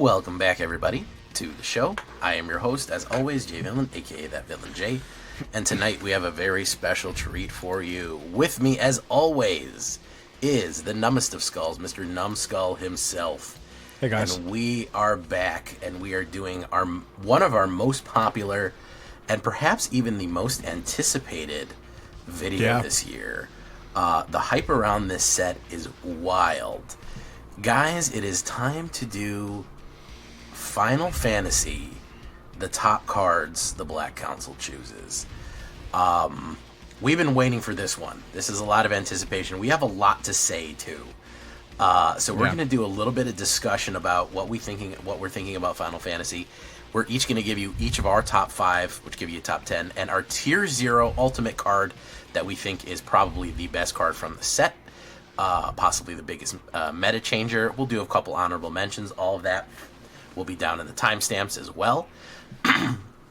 Welcome back, everybody, to the show. I am your host, as always, Jay Villain, aka thatvillainjay. And tonight we have a very special treat for you. With me, as always, is the numbest of skulls, Mr. Numbskull himself. Hey guys. And we are back, and we are doing one of our most popular, and perhaps even the most anticipated video this year. The hype around this set is wild. Guys, it is time to do Final Fantasy, the top cards the Black Council chooses. We've been waiting for this one. This is a lot of anticipation. We have a lot to say, too. So we're going to do a little bit of discussion about what we're thinking about Final Fantasy. We're each going to give you each of our top 5, which give you a top 10, and our Tier 0 ultimate card that we think is probably the best card from the set. Possibly the biggest meta changer. We'll do a couple honorable mentions. All of that will be down in the timestamps as well.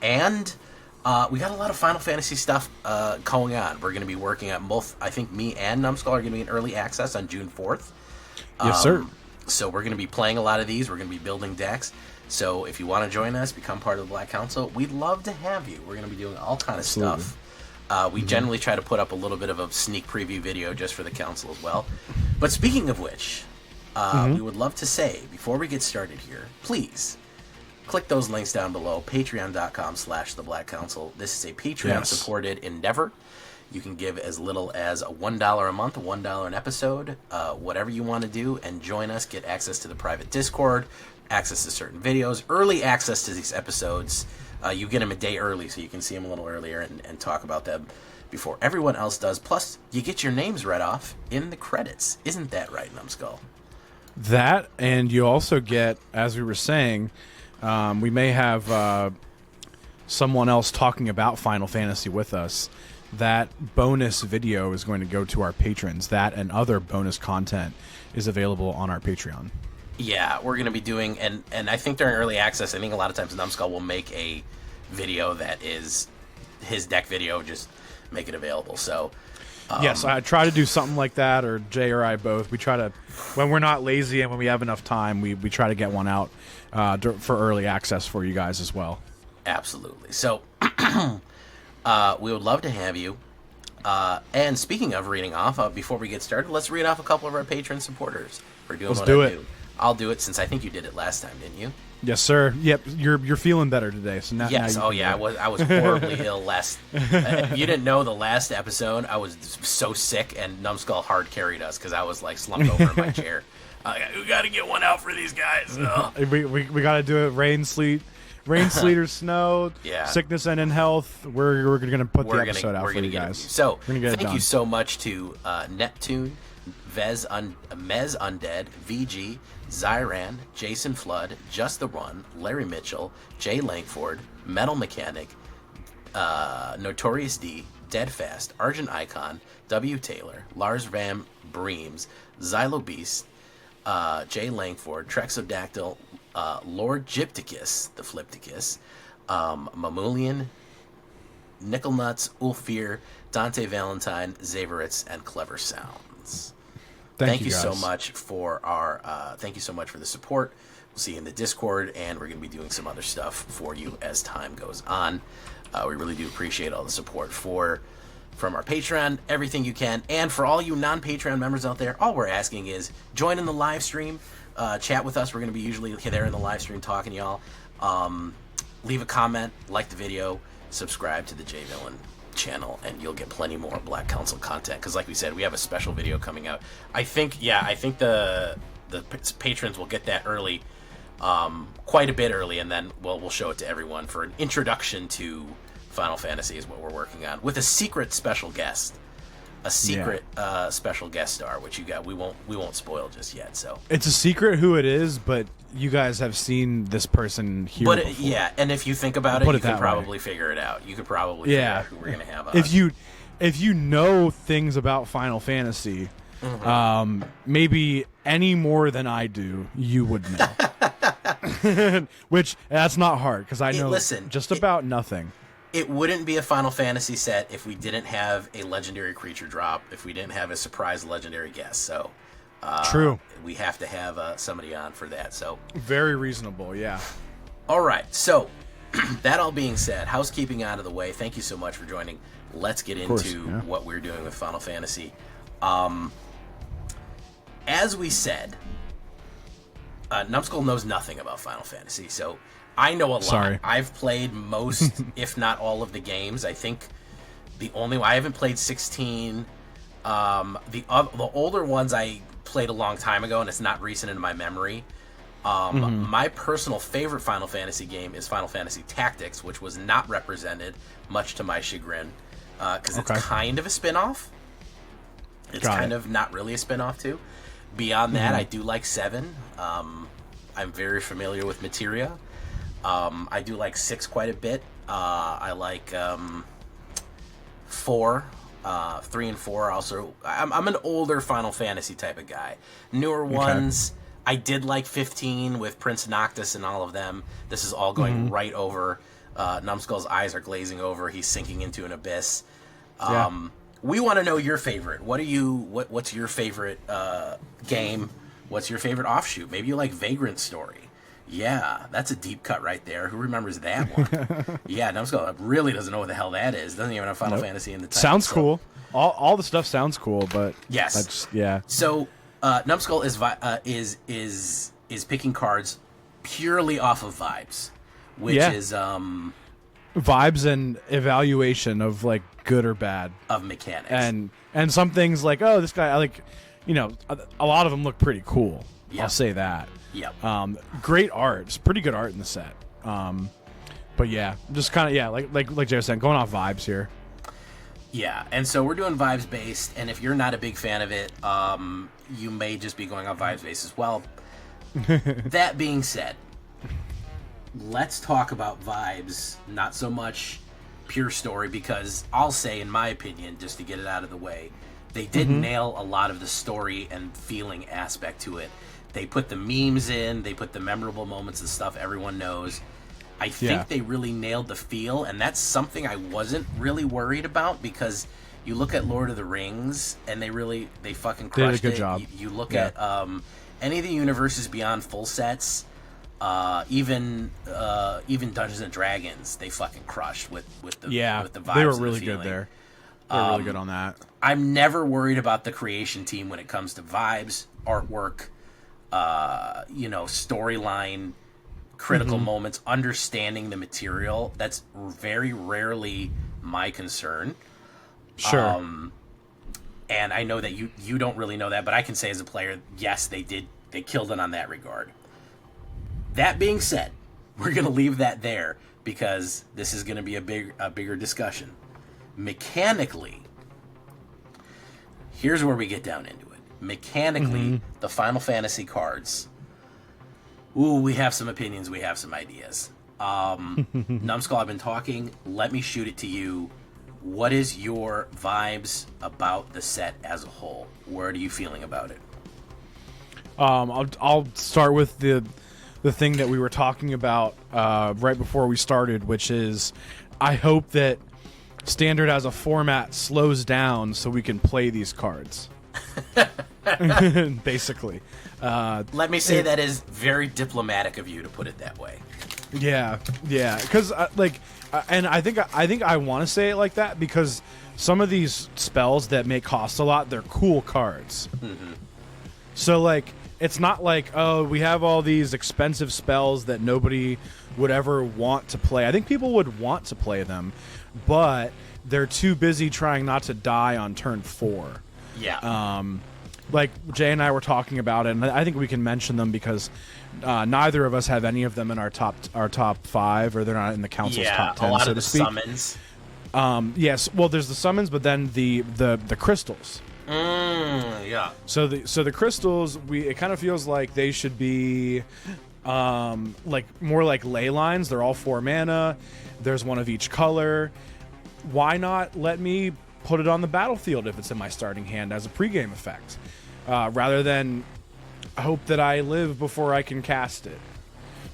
And we got a lot of Final Fantasy stuff going on. We're going to be working on both. I think me and Numbskull are going to be in early access on June 4th. Yes, sir. So we're going to be playing a lot of these. We're going to be building decks. So if you want to join us, become part of the Black Council, we'd love to have you. We're going to be doing all kind of stuff. We generally try to put up a little bit of a sneak preview video just for the council as well. But speaking of which, we would love to say, before we get started here, please click those links down below, patreon.com/theblackcouncil. This is a Patreon-supported endeavor. You can give as little as $1 a month, $1 an episode, whatever you want to do, and join us, get access to the private Discord, access to certain videos, early access to these episodes. You get them a day early, so you can see them a little earlier and talk about them before everyone else does. Plus, you get your names read off in the credits. Isn't that right, Numbskull? That, and you also get, as we were saying, we may have someone else talking about Final Fantasy with us. That bonus video is going to go to our patrons. That and other bonus content is available on our Patreon. Yeah, we're going to be doing, and I think during early access, I think a lot of times Numbskull will make a video that is his deck video, just make it available. So yes, I try to do something like that, or Jay or I both. We try to, when we're not lazy and when we have enough time, we try to get one out for early access for you guys as well. Absolutely. So we would love to have you. And speaking of reading off, before we get started, let's read off a couple of our patron supporters for doing what I do. I'll do it since I think you did it last time, didn't you? Yes, sir. Yep, you're feeling better today. So now, yes. Now I was horribly ill last. You didn't know the last episode. I was so sick, and Numbskull hard carried us because I was like slumped over in my chair. We got to get one out for these guys. We got to do it. Rain, sleet, or snow. Yeah. Sickness and in health. We're gonna put the episode out for you guys. So thank you so much to Neptune, Mez Undead, VG, Zyran, Jason Flood, Just the One, Larry Mitchell, Jay Langford, Metal Mechanic, Notorious D, Deadfast, Argent Icon, W. Taylor, Lars Van Breams, Xylo Beast, Jay Langford, Trexodactyl, Lord Gypticus, the Flipticus, Mamulian, Nickel Nuts, Ulfir, Dante Valentine, Zaveritz, and Clever Sounds. Thank you so much for thank you so much for the support. We'll see you in the Discord, and we're going to be doing some other stuff for you as time goes on. We really do appreciate all the support from our Patreon, everything you can. And for all you non-Patreon members out there, all we're asking is join in the live stream, chat with us. We're going to be usually there in the live stream talking to y'all. Leave a comment, like the video, subscribe to the J Villain channel, and you'll get plenty more Black Council content, because like we said, we have a special video coming out. I think the patrons will get that early, quite a bit early, and then we'll show it to everyone for an introduction to Final Fantasy is what we're working on, with a secret special guest. Special guest star, which we won't spoil just yet. So it's a secret who it is, but you guys have seen this person here before. And if you think about it, you can probably figure it out. You could probably figure out who we're gonna have on. If you know things about Final Fantasy, maybe any more than I do, you would know. Which that's not hard, because I know about nothing. It wouldn't be a Final Fantasy set if we didn't have a legendary creature drop, if we didn't have a surprise legendary guest. So True. We have to have somebody on for that. So Very reasonable, yeah. all right. So that all being said, housekeeping out of the way. Thank you so much for joining. Let's get into what we're doing with Final Fantasy. As we said, Numbskull knows nothing about Final Fantasy, so I know a lot. Sorry. I've played most, if not all, of the games. I think I haven't played 16. The older ones I played a long time ago, and it's not recent in my memory. My personal favorite Final Fantasy game is Final Fantasy Tactics, which was not represented, much to my chagrin, because it's kind of a spin-off. It's kind of not really a spin-off, too. Beyond that, I do like 7. I'm very familiar with Materia. I do like 6 quite a bit. I like 4. 3 and 4 also. I'm an older Final Fantasy type of guy. Newer ones, I did like 15 with Prince Noctis and all of them. This is all going right over. Numbskull's eyes are glazing over. He's sinking into an abyss. We want to know your favorite. What's your favorite game? What's your favorite offshoot? Maybe you like Vagrant Story. Yeah, that's a deep cut right there. Who remembers that one? Yeah, Numbskull really doesn't know what the hell that is. Doesn't even have Final Fantasy in the title. Sounds cool. All the stuff sounds cool, but yes, yeah. So Numbskull is picking cards purely off of vibes, which is vibes and evaluation of like good or bad of mechanics, and some things like, oh, this guy, I like, a lot of them look pretty cool. Yep. I'll say that. Yep. Great art. It's pretty good art in the set. But yeah, just kind of like Jay was saying, going off vibes here. Yeah, and so we're doing vibes based, and if you're not a big fan of it, you may just be going off vibes based as well. That being said, let's talk about vibes, not so much pure story, because I'll say, in my opinion, just to get it out of the way, they did nail a lot of the story and feeling aspect to it. They put the memes in, they put the memorable moments and stuff everyone knows. I think they really nailed the feel, and that's something I wasn't really worried about, because you look at Lord of the Rings, and they fucking crushed it. Did a good job. You look at any of the universes beyond full sets, even Dungeons and Dragons, they fucking crushed with the vibes. They were and really the good there. They were really good on that. I'm never worried about the creation team when it comes to vibes, artwork, storyline, critical moments, understanding the material. That's very rarely my concern. Sure. And I know that you don't really know that, but I can say as a player, yes, they killed it on that regard. That being said, we're going to leave that there, because this is going to be a bigger discussion. Mechanically, here's where we get down into it. Mechanically, the Final Fantasy cards, we have some opinions, we have some ideas. Numbskull, I've been talking. Let me shoot it to you. What is your vibes about the set as a whole? Where are you feeling about it? I'll start with the thing that we were talking about right before we started, which is, I hope that Standard as a format slows down so we can play these cards. Basically. Let me say that is very diplomatic of you to put it that way. Yeah, because and I think I want to say it like that, because some of these spells that may cost a lot, they're cool cards. So it's not like, oh, we have all these expensive spells that nobody would ever want to play. I think people would want to play them, but they're too busy trying not to die on turn 4. Yeah. Like Jay and I were talking about it, and I think we can mention them because neither of us have any of them in our top 5, or they're not in the council's top 10, a lot so of to the speak. summons. Yes, well, there's the summons, but then the crystals. Yeah. So the crystals, it kind of feels like they should be more like ley lines. They're all 4 mana. There's one of each color. Why not let me put it on the battlefield if it's in my starting hand as a pregame effect, rather than hope that I live before I can cast it,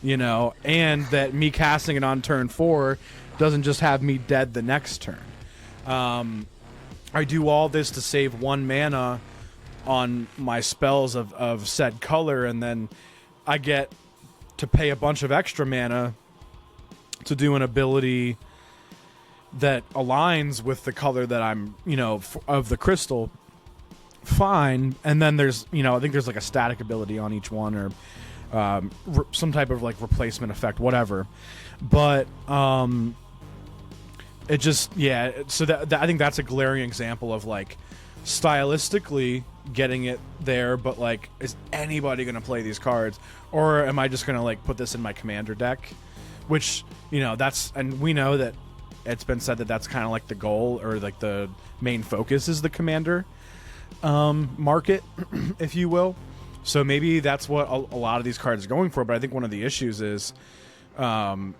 and that me casting it on turn 4 doesn't just have me dead the next turn. I do all this to save 1 mana my spells of said color, and then I get to pay a bunch of extra mana to do an ability that aligns with the color that I'm, of the crystal, fine. And then there's, I think there's like a static ability on each one, or some type of like replacement effect, whatever. But it just, so that I think that's a glaring example of like stylistically getting it there, but like, is anybody going to play these cards, or am I just going to like put this in my commander deck? Which, that's, and we know that it's been said that that's kind of like the goal, or like the main focus is the commander market, if you will. So maybe that's what a lot of these cards are going for. But I think one of the issues is a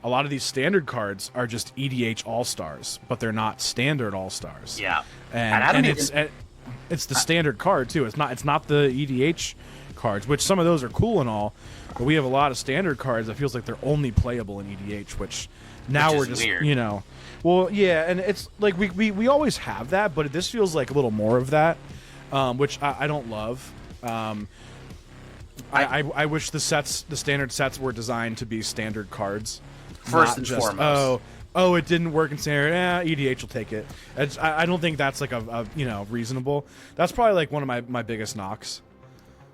lot of these standard cards are just EDH All-Stars, but they're not standard All-Stars. Yeah. And it's the standard card too. It's not the EDH cards, which some of those are cool and all, but we have a lot of standard cards that feels like they're only playable in EDH, which now we're just weird. Well, yeah, and it's like we always have that, but this feels like a little more of that, which I don't love. I wish the standard sets were designed to be standard cards. First and foremost. Oh, it didn't work in standard. EDH will take it. I don't think that's like a reasonable. That's probably like one of my biggest knocks.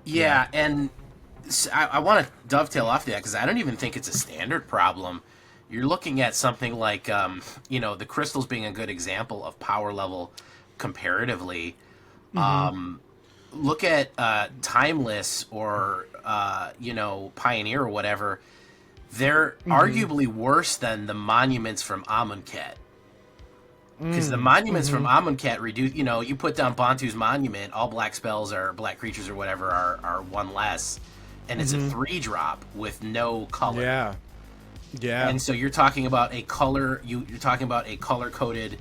Yeah, and I want to dovetail off that, because I don't even think it's a standard problem. You're looking at something like, the crystals being a good example of power level comparatively. Mm-hmm. Look at Timeless or, Pioneer or whatever. They're arguably worse than the monuments from Amonkhet. Because the monuments from Amonkhet reduce, you put down Bantu's monument, all black spells or black creatures or whatever are one less, and it's a 3-drop with no color. Yeah. Yeah. And so you're talking about a color, you're talking about a color-coded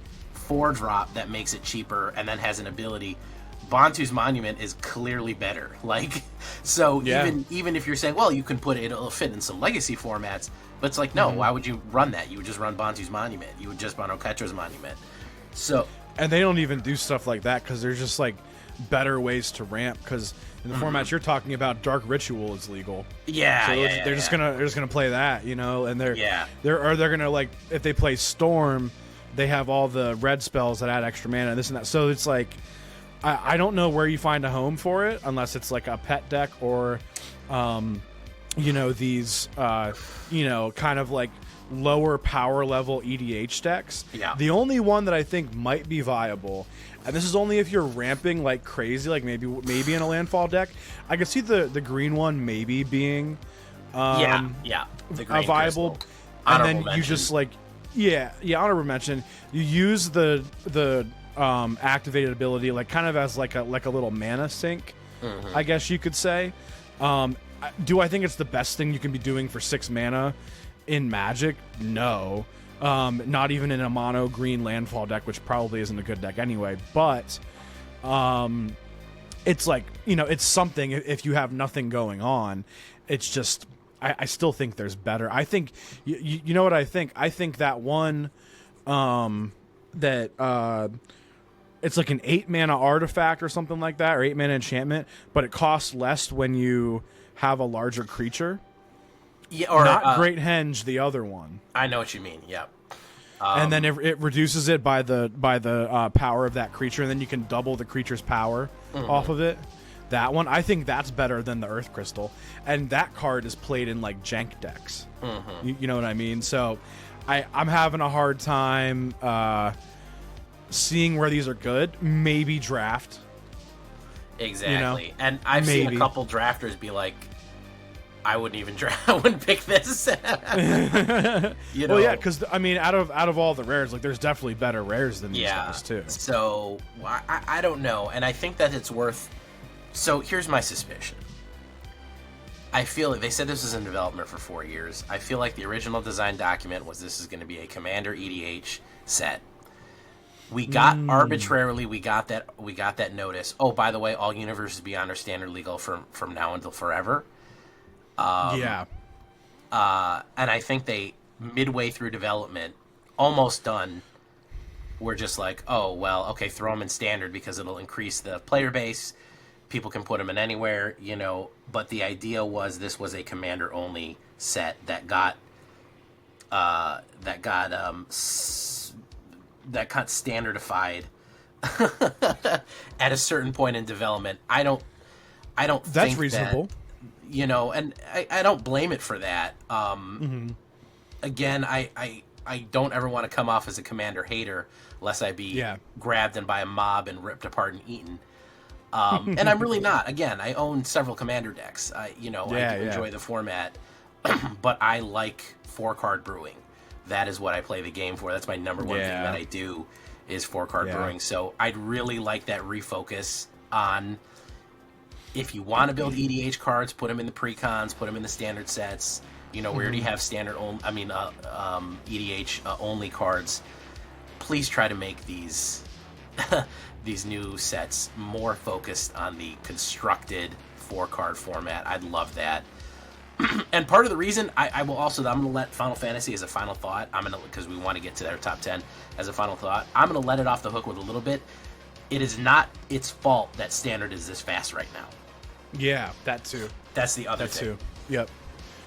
4-drop that makes it cheaper and then has an ability. Bantu's monument is clearly better. Like, so even if you're saying, well, you can put it, it'll fit in some legacy formats, but it's like, no, why would you run that? You would just run Bantu's monument. You would just run Oketra's monument. So, and they don't even do stuff like that because there's just like better ways to ramp. Because in the formats you're talking about, Dark Ritual is legal. Yeah, so they're just gonna play that, and they're gonna, like, if they play Storm, they have all the red spells that add extra mana and this and that. So it's like, I don't know where you find a home for it unless it's like a pet deck or, these, kind of like lower power level EDH decks. Yeah. The only one that I think might be viable, and this is only if you're ramping like crazy, like maybe in a landfall deck. I could see the green one maybe being, the green viable, crystal. And then you just like, honorable mention. You use the activated ability like kind of as like a little mana sink, I guess you could say. Do I think it's the best thing you can be doing for 6 mana in Magic? No. Not even in a mono green landfall deck, which probably isn't a good deck anyway. But it's like, it's something if you have nothing going on. It's just, I still think there's better. I think, you know what I think? I think that one that it's like an 8 mana artifact or something like that, or 8 mana enchantment, but it costs less when you have a larger creature. Yeah, or not Great Henge, the other one. I know what you mean. Yeah. And then it reduces it by the power of that creature, and then you can double the creature's power off of it. That one, I think that's better than the Earth Crystal, and that card is played in like jank decks. You know what I mean? So I'm having a hard time seeing where these are good. Maybe draft. Exactly. And I've seen a couple drafters be like, I wouldn't even draft. I wouldn't pick this. Well, yeah, because I mean, out of all the rares, like there's definitely better rares than these guys too. So I don't know, and I think that it's worth. So here's my suspicion. I feel like they said this was in development for 4 years. I feel like the original design document was this is going to be a Commander EDH set. We got arbitrarily we got that notice. Oh, by the way, all universes beyond are standard legal from now until forever. And I think they midway through development, almost done, were just like, oh well, okay, throw them in standard because it'll increase the player base. people can put them in anywhere, you know. But the idea was this was a commander only set that got standardified at a certain point in development. I don't That's think reasonable. That, you know, and I don't blame it for that. Again, I don't ever want to come off as a commander hater, lest I be grabbed and by a mob and ripped apart and eaten. And I'm really not. Again, I own several commander decks. I do enjoy the format, but I like 4-card brewing. That is what I play the game for. That's my number one thing that I do is 4-card brewing. So I'd really like that refocus on, if you want to build EDH cards, put them in the precons, put them in the standard sets. You know, we already have EDH only cards. Please try to make these these new sets more focused on the constructed 4-card format. I'd love that. And part of the reason I'm going to let Final Fantasy as a final thought. Because we want to get to their top 10 as a final thought. I'm going to let it off the hook with a little bit. It is not its fault that standard is this fast right now. Yeah, that too. That's the other thing. That too. Yep.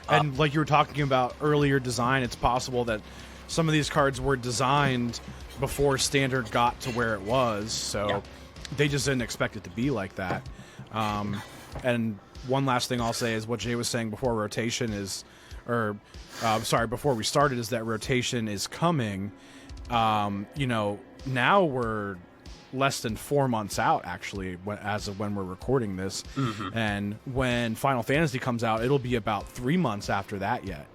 And like you were talking about earlier design, it's possible that some of these cards were designed before standard got to where it was, so they just didn't expect it to be like that. And one last thing I'll say is what Jay was saying before rotation is, before we started, is that rotation is coming. You know, now we're less than 4 months out, actually, as of when we're recording this. And when Final Fantasy comes out, it'll be about 3 months after that yet.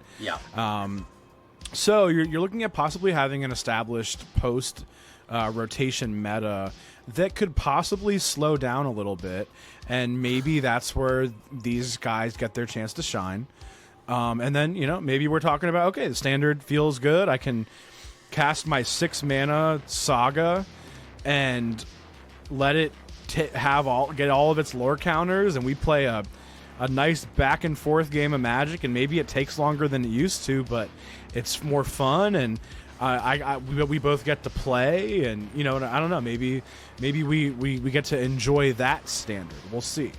So you're looking at possibly having an established post rotation meta that could possibly slow down a little bit, and maybe that's where these guys get their chance to shine. And then, you know, maybe we're talking about, okay, the standard feels good. I can cast my 6-mana Saga and let it get all of its lore counters, and we play a nice back and forth game of Magic, and maybe it takes longer than it used to, but it's more fun, and we both get to play, and you know, I don't know, maybe we get to enjoy that standard. We'll see.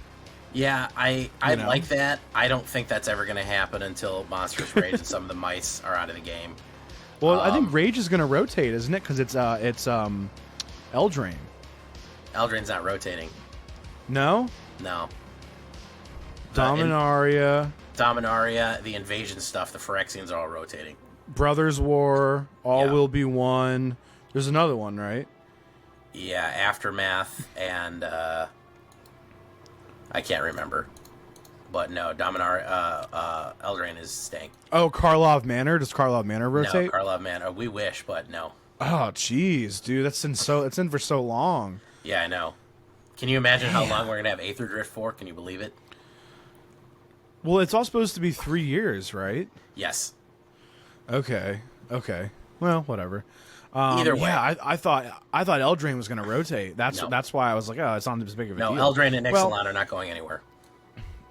Yeah, I like that. I don't think that's ever going to happen until Monstrous Rage and some of the mice are out of the game. Well, I think Rage is going to rotate, isn't it? Because it's Eldraine. Eldraine's not rotating. No? No. Dominaria, the invasion stuff, the Phyrexians are all rotating. Brothers War, All Will Be One. There's another one, right? Yeah, Aftermath, and I can't remember. But no, Eldraine is staying. Oh, Karlov Manor? Does Karlov Manor rotate? No, Karlov Manor. We wish, but no. Oh, jeez, dude, it's in for so long. Yeah, I know. Can you imagine how long we're gonna have Aether Drift for? Can you believe it? Well, it's all supposed to be 3 years, right? Yes. Okay. Well, whatever. Either way, yeah, I thought Eldraine was going to rotate. That's why I was like, oh, it's not as big of a deal. No, Eldraine and Ixalan are not going anywhere.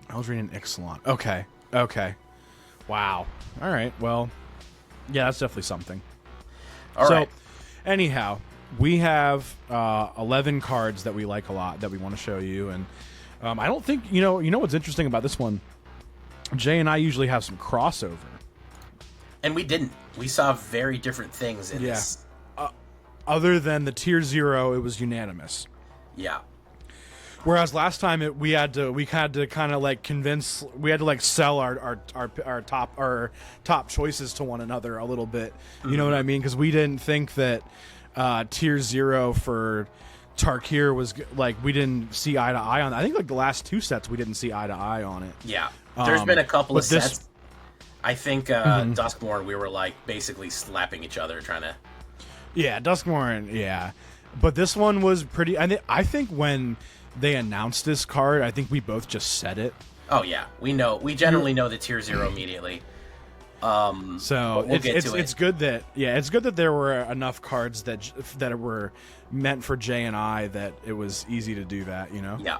Eldraine and Ixalan. Okay. Wow. All right. Well, yeah, that's definitely something. All right. Anyhow, we have 11 cards that we like a lot that we want to show you, and I don't think you know what's interesting about this one. Jay and I usually have some crossover. And we didn't. We saw very different things in this. Other than the tier 0, it was unanimous. Yeah. Whereas last time we had to kind of like convince, we had to like sell our top choices to one another a little bit. You know what I mean? Because we didn't think that tier 0 for Tarkir was like, we didn't see eye to eye on. I think like the last 2 sets we didn't see eye to eye on it. Yeah. There's been a couple of sets. I think Duskmourn, we were like basically slapping each other trying to. Yeah, Duskmourn, yeah. But this one was pretty. I think when they announced this card, I think we both just said it. Oh yeah, we know. We generally know the tier 0 immediately. So it's good that it's good that there were enough cards that were meant for Jay and I that it was easy to do that. You know. Yeah.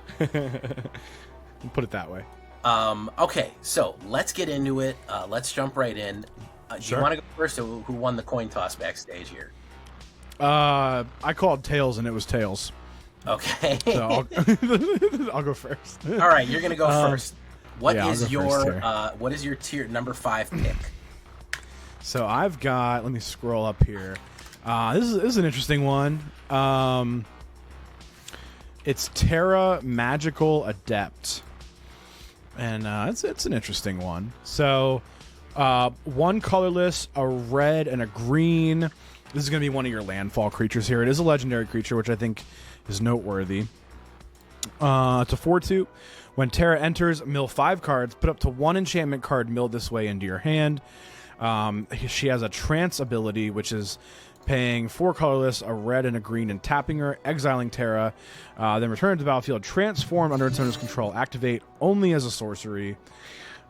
Put it that way. Okay, so let's get into it. Let's jump right in. Do you want to go first, or who won the coin toss backstage here? I called Tails, and it was Tails. Okay. So I'll go first. All right, you're gonna go first. What yeah, is I'll go your first here. what is your tier number 5 pick? So I've got. Let me scroll up here. This is an interesting one. It's Terra Magical Adept, and it's an interesting one. So, one colorless, a red, and a green. This is going to be one of your landfall creatures here. It is a legendary creature, which I think is noteworthy. It's a 4/2. When Terra enters, mill 5 cards. Put up to 1 enchantment card milled this way into your hand. She has a trance ability, which is paying 4 colorless, a red and a green, and tapping her, exiling Terra, then return to the battlefield, transform under its owner's control, activate only as a sorcery.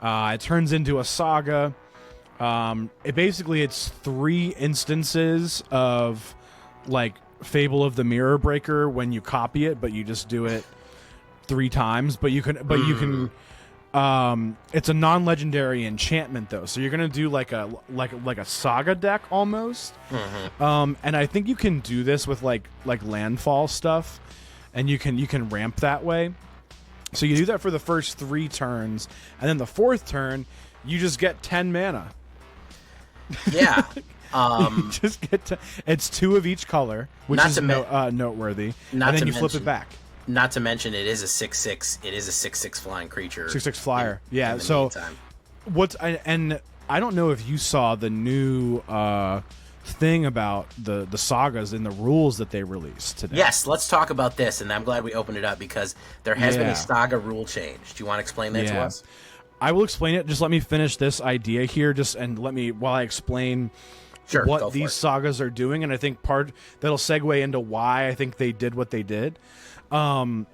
It turns into a saga. It's 3 instances of like Fable of the Mirror Breaker when you copy it, but you just do it 3 times. But you can. It's a non-legendary enchantment though, so you're gonna do like a saga deck almost. And I think you can do this with like landfall stuff, and you can ramp that way. So you do that for the first 3 turns, and then the 4th turn, you just get 10 mana. Yeah. You just get it's 2 of each color, which is noteworthy. And then you flip it back. Not to mention, it is a 6/6. It is a 6/6 flying creature. 6/6 flyer. Yeah. In the So meantime. and I don't know if you saw the new thing about the sagas in the rules that they released today. Yes, let's talk about this, and I'm glad we opened it up because there has been a saga rule change. Do you want to explain that to us? I will explain it. Just let me finish this idea here, while I explain what these sagas are doing, and I think that'll segue into why I think they did what they did. So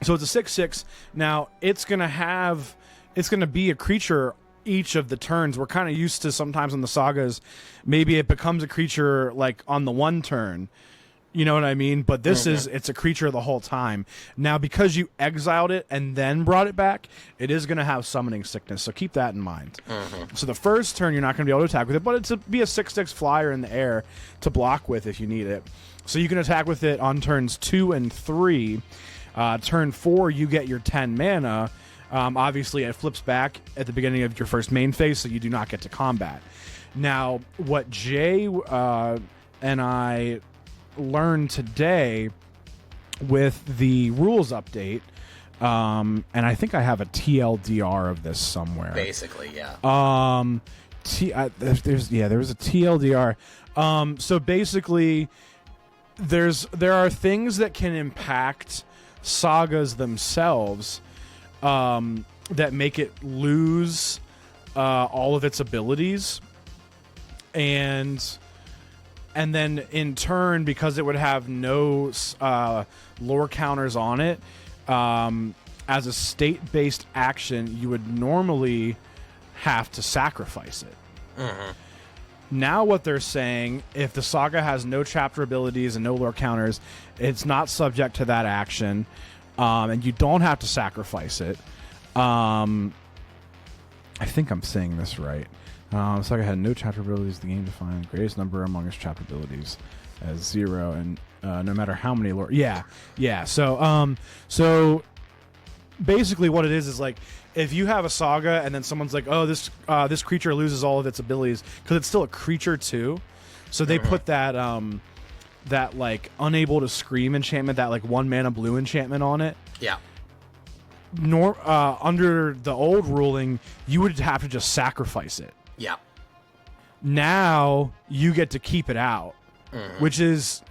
it's a 6/6. Now it's gonna be a creature each of the turns. We're kind of used to sometimes in the sagas, maybe it becomes a creature like on the 1 turn. You know what I mean? But this it's a creature the whole time. Now, because you exiled it and then brought it back, it is going to have summoning sickness. So keep that in mind. So the first turn, you're not going to be able to attack with it, but it's be a 6/6 flyer in the air to block with if you need it. So you can attack with it on turns 2 and 3. Turn 4, you get your 10 mana. Obviously, it flips back at the beginning of your first main phase, so you do not get to combat. Now, what Jay and I learned today with the rules update, and I think I have a TLDR of this somewhere. Basically, yeah. There was a TLDR. So basically, there are things that can impact sagas themselves that make it lose all of its abilities, and then in turn, because it would have no lore counters on it, as a state-based action, you would normally have to sacrifice it. Now what they're saying, if the saga has no chapter abilities and no lore counters, it's not subject to that action, and you don't have to sacrifice it. I think I'm saying this right. Saga had no chapter abilities. The game defined the greatest number among its chapter abilities as 0, and no matter how many lore. Yeah. So basically, what it is like if you have a saga and then someone's like, "Oh, this creature loses all of its abilities," because it's still a creature too. So they put that that like unable to scream enchantment, that like 1 mana blue enchantment on it. Yeah. Under the old ruling, you would have to just sacrifice it. Yeah. Now you get to keep it out, which is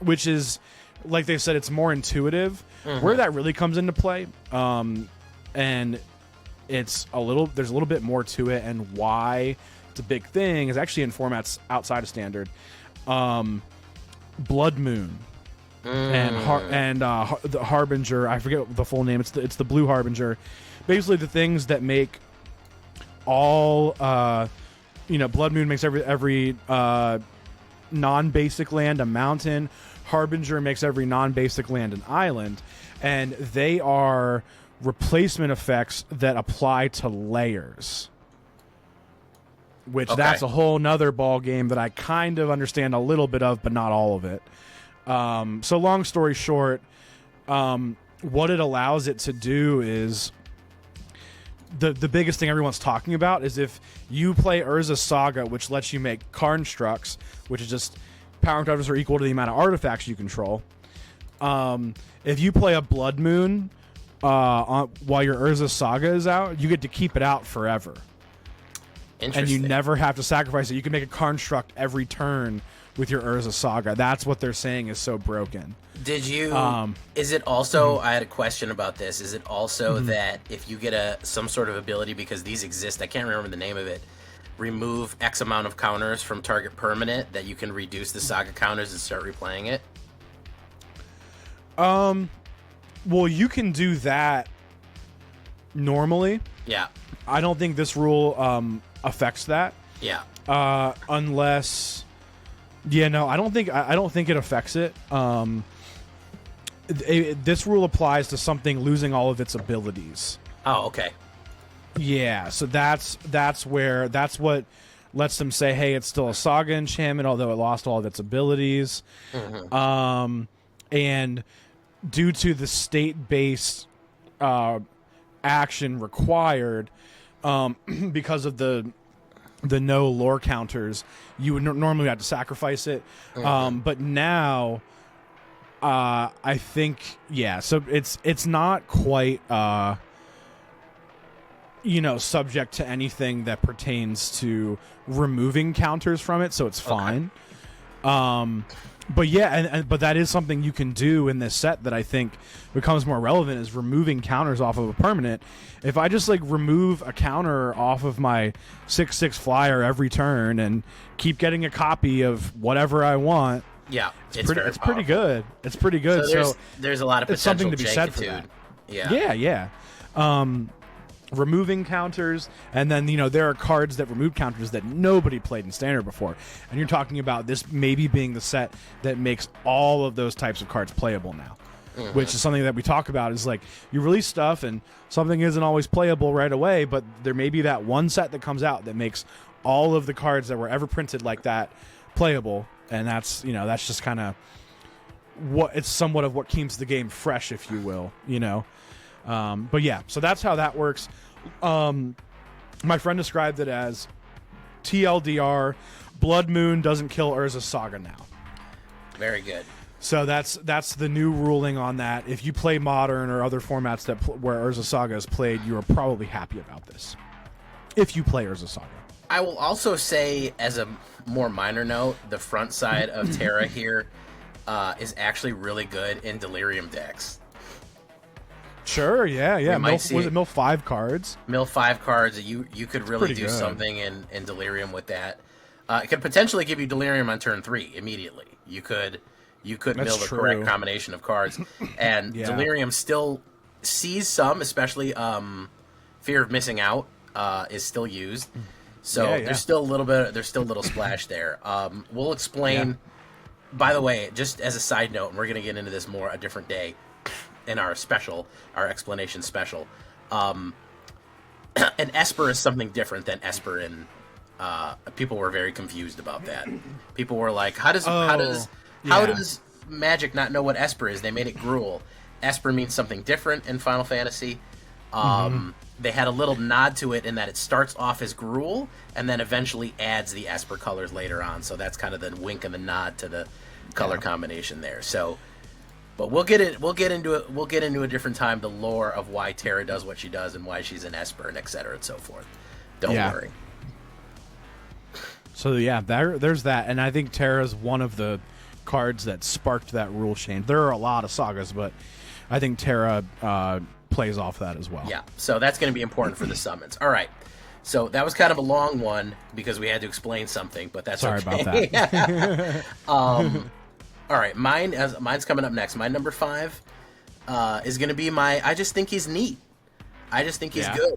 like they said, it's more intuitive. Where that really comes into play, and there's a little bit more to it, and why it's a big thing is actually in formats outside of standard. Blood Moon and the Harbinger. I forget the full name. It's the Blue Harbinger. Basically, the things that make all Blood Moon makes every non-basic land a mountain. Harbinger makes every non-basic land an island, and they are replacement effects that apply to layers. Which that's a whole nother ball game that I kind of understand a little bit of, but not all of it. So long story short, what it allows it to do is the biggest thing everyone's talking about is if you play Urza's Saga, which lets you make constructs, which is just power constructs are equal to the amount of artifacts you control. If you play a Blood Moon while your Urza's Saga is out, you get to keep it out forever. And you never have to sacrifice it. You can make a construct every turn with your Urza Saga. That's what they're saying is so broken. Did you? Is it also? I had a question about this. Is it also that if you get some sort of ability, because these exist, I can't remember the name of it, remove X amount of counters from target permanent, that you can reduce the Saga counters and start replaying it? Well, you can do that normally. Yeah. I don't think this rule affects that. Yeah. Unless, yeah, no, I don't think it affects it. This rule applies to something losing all of its abilities. Oh, okay. Yeah, so that's what lets them say, hey, it's still a Saga enchantment, although it lost all of its abilities. And due to the state-based action required, because of the no lore counters, you would normally have to sacrifice it. But now, I think, yeah. So it's not quite, subject to anything that pertains to removing counters from it. So it's fine. But yeah, but that is something you can do in this set that I think becomes more relevant, is removing counters off of a permanent. If I just remove a counter off of my 6/6 flyer every turn and keep getting a copy of whatever I want, yeah, it's pretty good. It's pretty good. So there's a lot of potential something to be said for that. Yeah. Removing counters, and then there are cards that remove counters that nobody played in Standard before, and you're talking about this maybe being the set that makes all of those types of cards playable now, which is something that we talk about. Is you release stuff and something isn't always playable right away, but there may be that one set that comes out that makes all of the cards that were ever printed like that playable, and that's just kind of it's somewhat of what keeps the game fresh, if you will. But yeah, so that's how that works. My friend described it as TLDR, Blood Moon doesn't kill Urza's Saga now. Very good. So that's the new ruling on that. If you play Modern or other formats where Urza's Saga is played, you are probably happy about this. If you play Urza's Saga. I will also say, as a more minor note, the front side of Terra here is actually really good in Delirium decks. Sure, yeah. Was it mill 5 cards? Mill 5 cards. You could really do something in Delirium with that. It could potentially give you Delirium on turn 3 immediately. You could mill the correct combination of cards, and Delirium still sees some, especially Fear of Missing Out is still used. So there's still a little splash there. We'll explain. Yeah. By the way, just as a side note, and we're going to get into this more a different day in our explanation special. An Esper is something different than Esper in. People were very confused about that. People were like, "How does Magic not know what Esper is? They made it Gruul. Esper means something different in Final Fantasy." They had a little nod to it in that it starts off as Gruul and then eventually adds the Esper colors later on. So that's kind of the wink and the nod to the color combination there. So, but we'll get into a different time the lore of why Terra does what she does and why she's an Esper and et cetera and so forth. Don't worry. So yeah, there's that, and I think Terra's one of the cards that sparked that rule change. There are a lot of sagas, but I think Terra plays off that as well. Yeah, so that's going to be important for the summons. All right, so that was kind of a long one because we had to explain something, but that's sorry okay. about that. All right, mine's coming up next. My number 5 is going to be I just think he's neat. I just think he's good.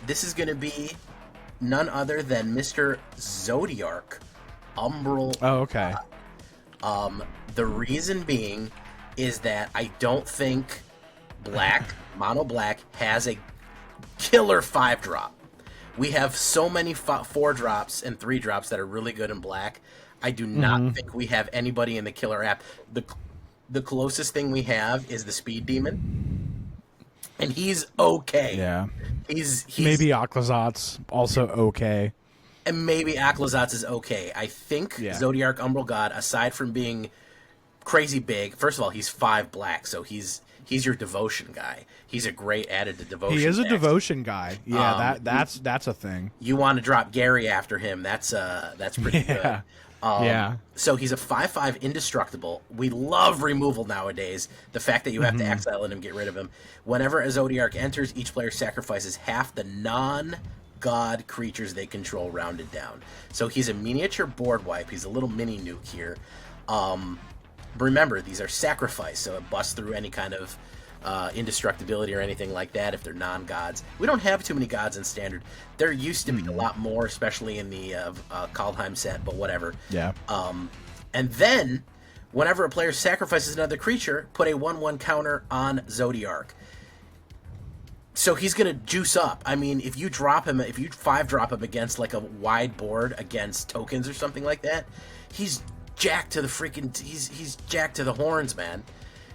This is going to be none other than Mr. Zodiark Umbral. Oh, okay. The reason being is that I don't think mono black has a killer 5-drop. We have so many 4-drops and 3-drops that are really good in black. I do not think we have anybody in the killer app. the closest thing we have is the speed demon, and he's okay. Yeah. He's maybe Aklazat's also okay. And maybe Aklazat's is okay. I think Zodiark Umbral God, aside from being crazy big, first of all, he's 5 black, so he's your devotion guy. He's a great added to devotion. He is a decks. Devotion guy. Yeah, that's a thing. You want to drop Gary after him? That's pretty good. So he's a 5/5 indestructible. We love removal nowadays. The fact that you have to exile him and get rid of him. Whenever a Zodiark enters, each player sacrifices half the non-god creatures they control rounded down. So he's a miniature board wipe. He's a little mini nuke here. Remember, these are sacrifice, so it busts through any kind of indestructibility or anything like that if they're non-gods. We don't have too many gods in Standard. There used to be a lot more, especially in the Kaldheim set, but whatever. Yeah. And then, whenever a player sacrifices another creature, put a 1/1 counter on Zodiark. So he's going to juice up. I mean, if you 5-drop him against like a wide board against tokens or something like that, he's jacked to the freaking... He's jacked to the horns, man.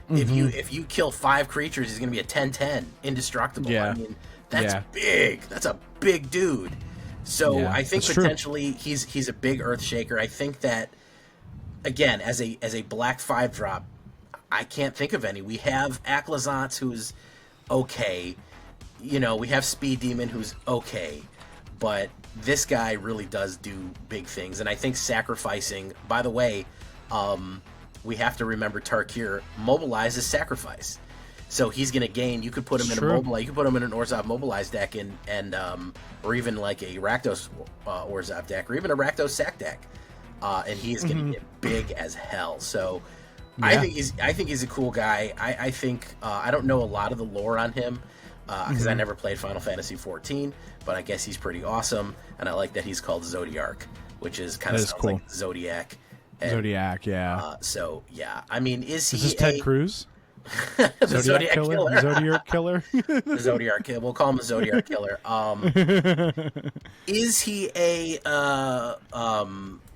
If you kill 5 creatures, he's going to be a 10/10 indestructible. Yeah. I mean, that's big. That's a big dude. So I think potentially he's a big earth shaker. I think that, again, as a black 5-drop, I can't think of any. We have Aklazat's, who's okay. You know, we have Speed Demon, who's okay. But this guy really does do big things. And I think sacrificing, by the way, we have to remember Tarkir mobilizes sacrifice. So he's going to gain. You could put him in a Mobilize. You could put him in an Orzhov Mobilize deck, and or even like a Rakdos Orzhov deck, or even a Rakdos Sack deck, and he's going to get big as hell. So I think he's a cool guy. I think I don't know a lot of the lore on him because I never played Final Fantasy 14, but I guess he's pretty awesome, and I like that he's called Zodiark, which is kind of cool. like Zodiac. Zodiac, yeah. So yeah, I mean, is this Ted Cruz? The Zodiac Killer. Zodiac Killer. The Zodiac Killer. We'll call him the Zodiac Killer. Is he a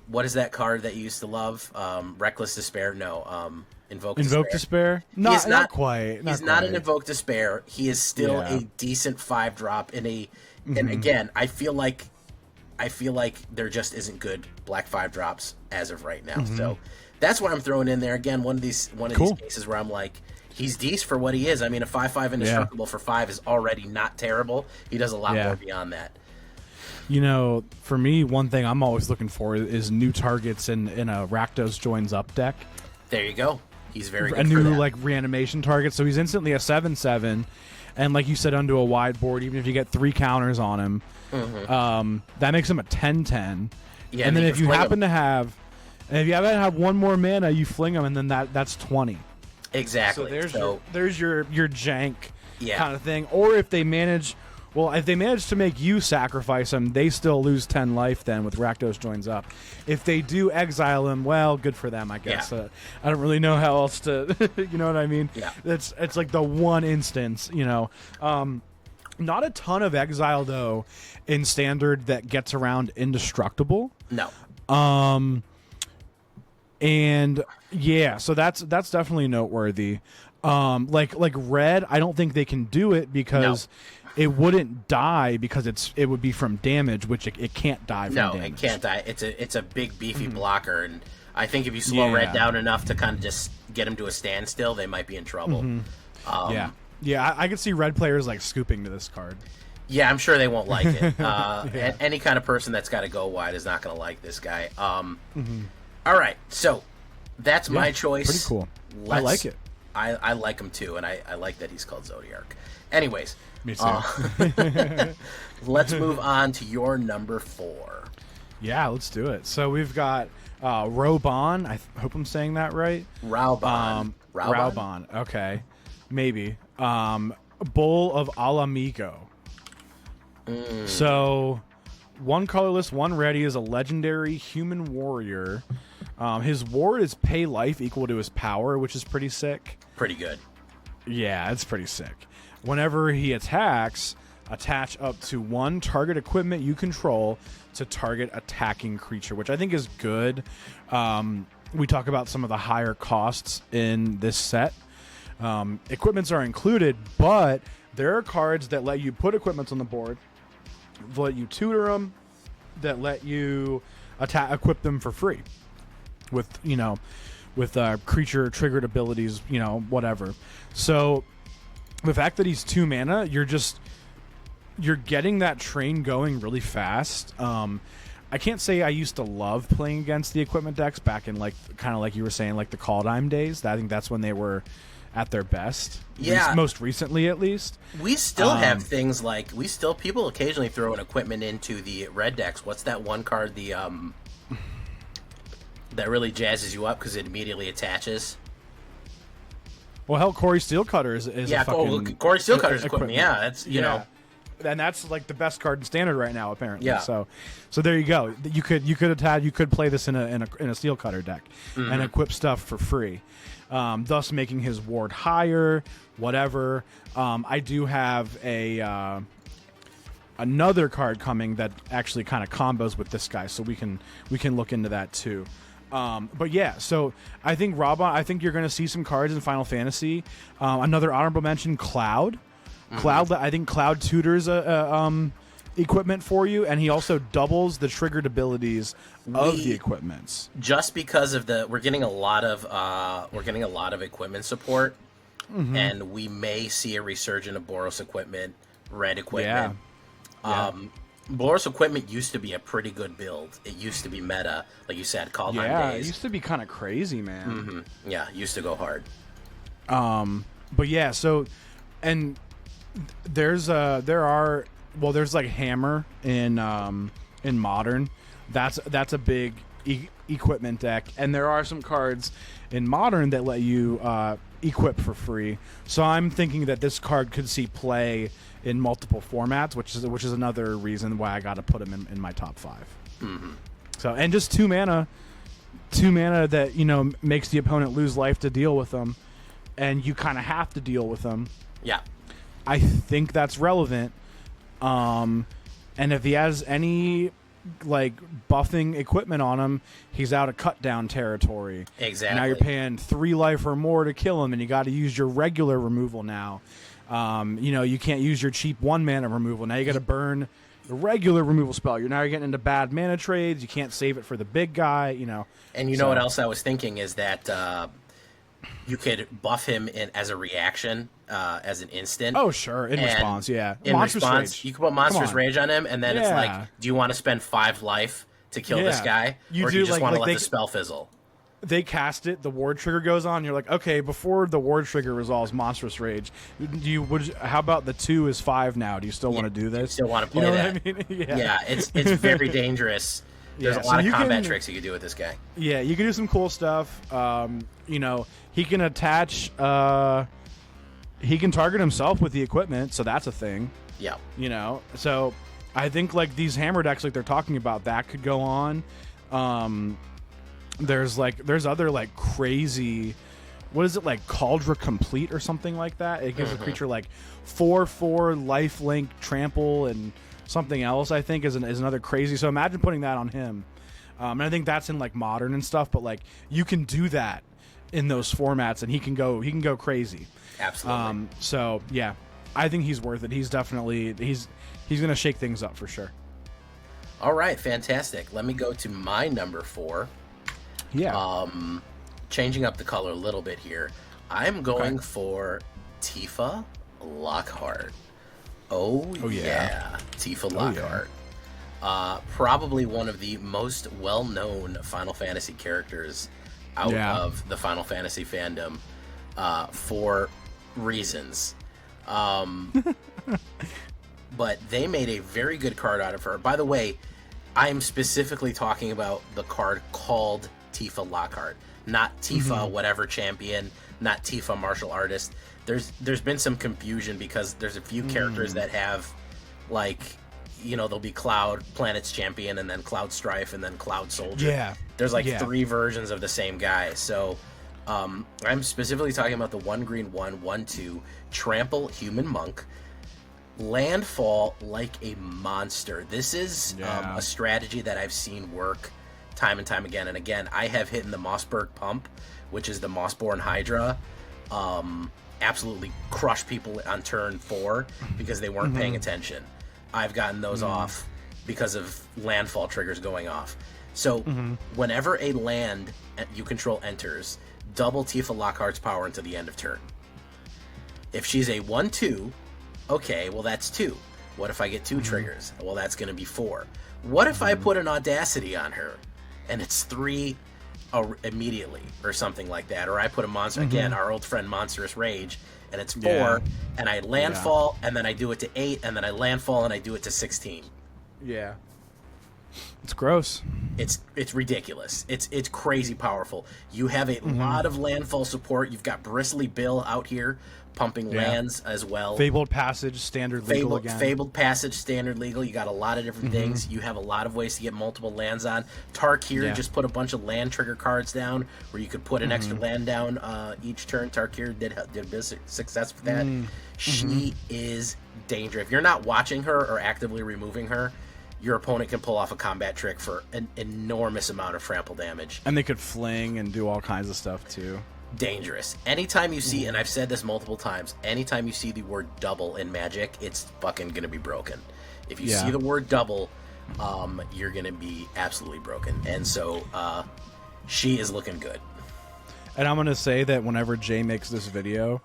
what is that card that you used to love? Reckless Despair? No. Invoke Despair? Not quite. He's not an Invoke Despair. He is still a decent 5-drop in a. And again, I feel like there just isn't good black 5-drops as of right now. So that's why I'm throwing in there again. One of these cases where I'm like, he's decent for what he is. I mean, a 5/5 indestructible for 5 is already not terrible. He does a lot more beyond that. You know, for me, one thing I'm always looking for is new targets in a Rakdos Joins Up deck. There you go. He's very good. A new like reanimation target, so he's instantly a 7/7, and like you said, onto a wide board. Even if you get 3 counters on him, that makes him a 10/10. Yeah, and then if you happen to have one more mana, you fling him, and then that's 20. Exactly. So there's your jank kind of thing. Or if they manage to make you sacrifice him, they still lose 10 life then with Rakdos Joins Up. If they do exile him, well, good for them, I guess. I don't really know how else to, you know what I mean? Yeah. It's like the one instance, you know. Not a ton of exile, though, in Standard that gets around indestructible. No. And yeah, so that's definitely noteworthy. Like Red, I don't think they can do it because it wouldn't die because it would be from damage, which it can't die from damage. No, it can't die. It's a big beefy blocker, and I think if you slow Red down enough to kind of just get him to a standstill, they might be in trouble. Yeah, I could see Red players like scooping to this card. Yeah, I'm sure they won't like it. Any kind of person that's got to go wide is not going to like this guy. All right, so that's my choice. Pretty cool. I like it. I like him too, and I like that he's called Zodiark. Anyways, me too. Let's move on to your number 4. Yeah, let's do it. So we've got Raubon. I hope I'm saying that right. Raubon. Raubon. Okay, maybe. Bull of Alamigo. So, 1 colorless, 1 ready is a legendary human warrior. His ward is pay life equal to his power, which is pretty sick. Pretty good. Yeah, it's pretty sick. Whenever he attacks, attach up to 1 target equipment you control to target attacking creature, which I think is good. we talk about some of the higher costs in this set. Equipments are included, but there are cards that let you put equipments on the board, that let you tutor them, that let you equip them for free with, creature triggered abilities, whatever. So the fact that he's 2 mana, you're getting that train going really fast. I can't say I used to love playing against the equipment decks back in kind of like you were saying, like the Kaldheim days. I think that's when they were at their best. Yeah. Most recently, at least. We still have things like people occasionally throw an equipment into the red decks. What's that one card? That really jazzes you up because it immediately attaches. Well, hell, Corey Steelcutter is a fucking Corey Steelcutter's equipment. Yeah, that's you know. And that's like the best card in standard right now, apparently. Yeah. So there you go. You could play this in a Steel Cutter deck and equip stuff for free, thus making his ward higher. Whatever. I do have another card coming that actually kind of combos with this guy, so we can look into that too. But yeah, so I think I think you're going to see some cards in Final Fantasy. Another honorable mention, Cloud. Cloud, I think Cloud tutors equipment for you, and he also doubles the triggered abilities of the equipments. Just because of we're getting a lot of equipment support, and we may see a resurgence of Boros equipment, red equipment. Yeah. Boros equipment used to be a pretty good build. It used to be meta, like you said, Kaldheim days. Yeah, it used to be kind of crazy, man. Yeah, it used to go hard. But yeah, so and there's like Hammer in Modern. That's a big equipment deck, and there are some cards in Modern that let you equip for free. So I'm thinking that this card could see play in multiple formats, which is another reason why I got to put him in my top 5. So, and just 2 mana that makes the opponent lose life to deal with them, and you kind of have to deal with them. Yeah. I think that's relevant. And if he has any buffing equipment on him, he's out of cut down territory. Exactly. Now you're paying 3 life or more to kill him, and you got to use your regular removal now. You can't use your cheap 1 mana removal. Now you got to burn the regular removal spell. You're getting into bad mana trades. You can't save it for the big guy. And know what else I was thinking is that you could buff him as a reaction, as an instant. Oh, sure. In response, yeah. In response, you can put Monstrous Rage on him, and then it's like, do you want to spend 5 life to kill this guy? Or do you just want to let the spell fizzle? They cast it, the ward trigger goes on, you're like, okay, before the ward trigger resolves Monstrous Rage, how about the 2 is 5 now? Do you still want to do this? You still want to play that? What I mean? Yeah, it's very dangerous. There's a lot of combat tricks you can do with this guy. Yeah, you can do some cool stuff. He can attach. He can target himself with the equipment, so that's a thing. Yeah. So I think these hammer decks, they're talking about, that could go on. There's other crazy. What is it, Cauldra Complete or something like that? It gives a creature 4/4 lifelink trample and something else, I think, is another crazy. So imagine putting that on him. And I think that's in Modern and stuff, but you can do that in those formats, and he can go crazy. Absolutely. So yeah, I think he's worth it. He's definitely he's gonna shake things up for sure. All right, fantastic. Let me go to my number 4. Yeah. Changing up the color a little bit here. I'm going for Tifa Lockhart. Oh yeah. Tifa Lockhart. Probably one of the most well-known Final Fantasy characters out of the Final Fantasy fandom, for reasons. But they made a very good card out of her. By the way, I'm specifically talking about the card called Tifa Lockhart, not Tifa whatever champion, not Tifa martial artist. There's been some confusion because there's a few characters that have there'll be Cloud Planet's champion, and then Cloud Strife, and then Cloud Soldier. Yeah. There's 3 versions of the same guy. So I'm specifically talking about the 1 green 1/1/2 Trample Human Monk. Landfall like a monster. This is a strategy that I've seen work time and time again. And again, I have hit in the Mossberg Pump, which is the Mossborn Hydra. Absolutely crush people on turn 4 because they weren't paying attention. I've gotten those off because of landfall triggers going off. So whenever a land you control enters, double Tifa Lockhart's power until the end of turn. If she's a 1/2, okay, well that's 2. What if I get 2 triggers? Well, that's going to be 4. What if I put an Audacity on her and it's 3 immediately or something like that? Or I put a monster, again, our old friend Monstrous Rage, and it's 4, and I landfall, and then I do it to 8, and then I landfall, and I do it to 16. Yeah. It's gross. It's ridiculous. It's crazy powerful. You have a lot of landfall support. You've got Bristly Bill out here pumping lands as well. Fabled Passage, standard legal again. Fabled Passage, standard legal. You got a lot of different things. You have a lot of ways to get multiple lands on. Tarkir just put a bunch of land trigger cards down where you could put an extra land down each turn. Tarkir did a bit of success for that. She is dangerous. If you're not watching her or actively removing her, your opponent can pull off a combat trick for an enormous amount of trample damage. And they could fling and do all kinds of stuff too. Dangerous. Anytime you see, and I've said this multiple times, anytime you see the word double in Magic, it's fucking gonna be broken. If you see the word double, you're gonna be absolutely broken. And so she is looking good. And I'm gonna say that whenever Jay makes this video,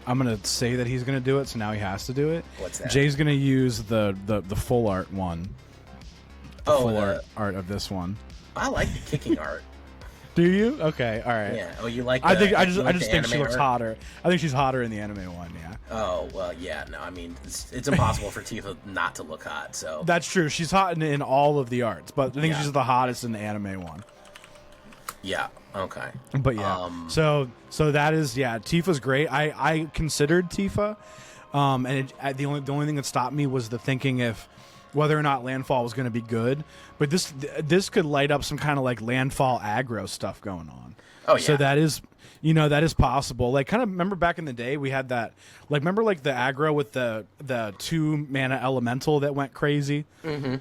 I'm gonna say that he's gonna do it, so now he has to do it. What's that? Jay's gonna use the full art one. Full art of this one. I like the kicking art. Do you? Okay, all right. Yeah. Oh, you like? I just like think she looks hotter. I think she's hotter in the anime one. Yeah. Oh well, yeah. No, I mean it's impossible for Tifa not to look hot. So that's true. She's hot in all of the arts, but I think she's the hottest in the anime one. Yeah. Okay. But yeah. So that is Tifa's great. I considered Tifa, and the only thing that stopped me was the thinking if whether or not landfall was going to be good. But this could light up some kind of like landfall aggro stuff going on. Oh yeah. So that is that is possible. Like kind of remember back in the day we had that remember the aggro with the 2 mana elemental that went crazy. Mm-hmm.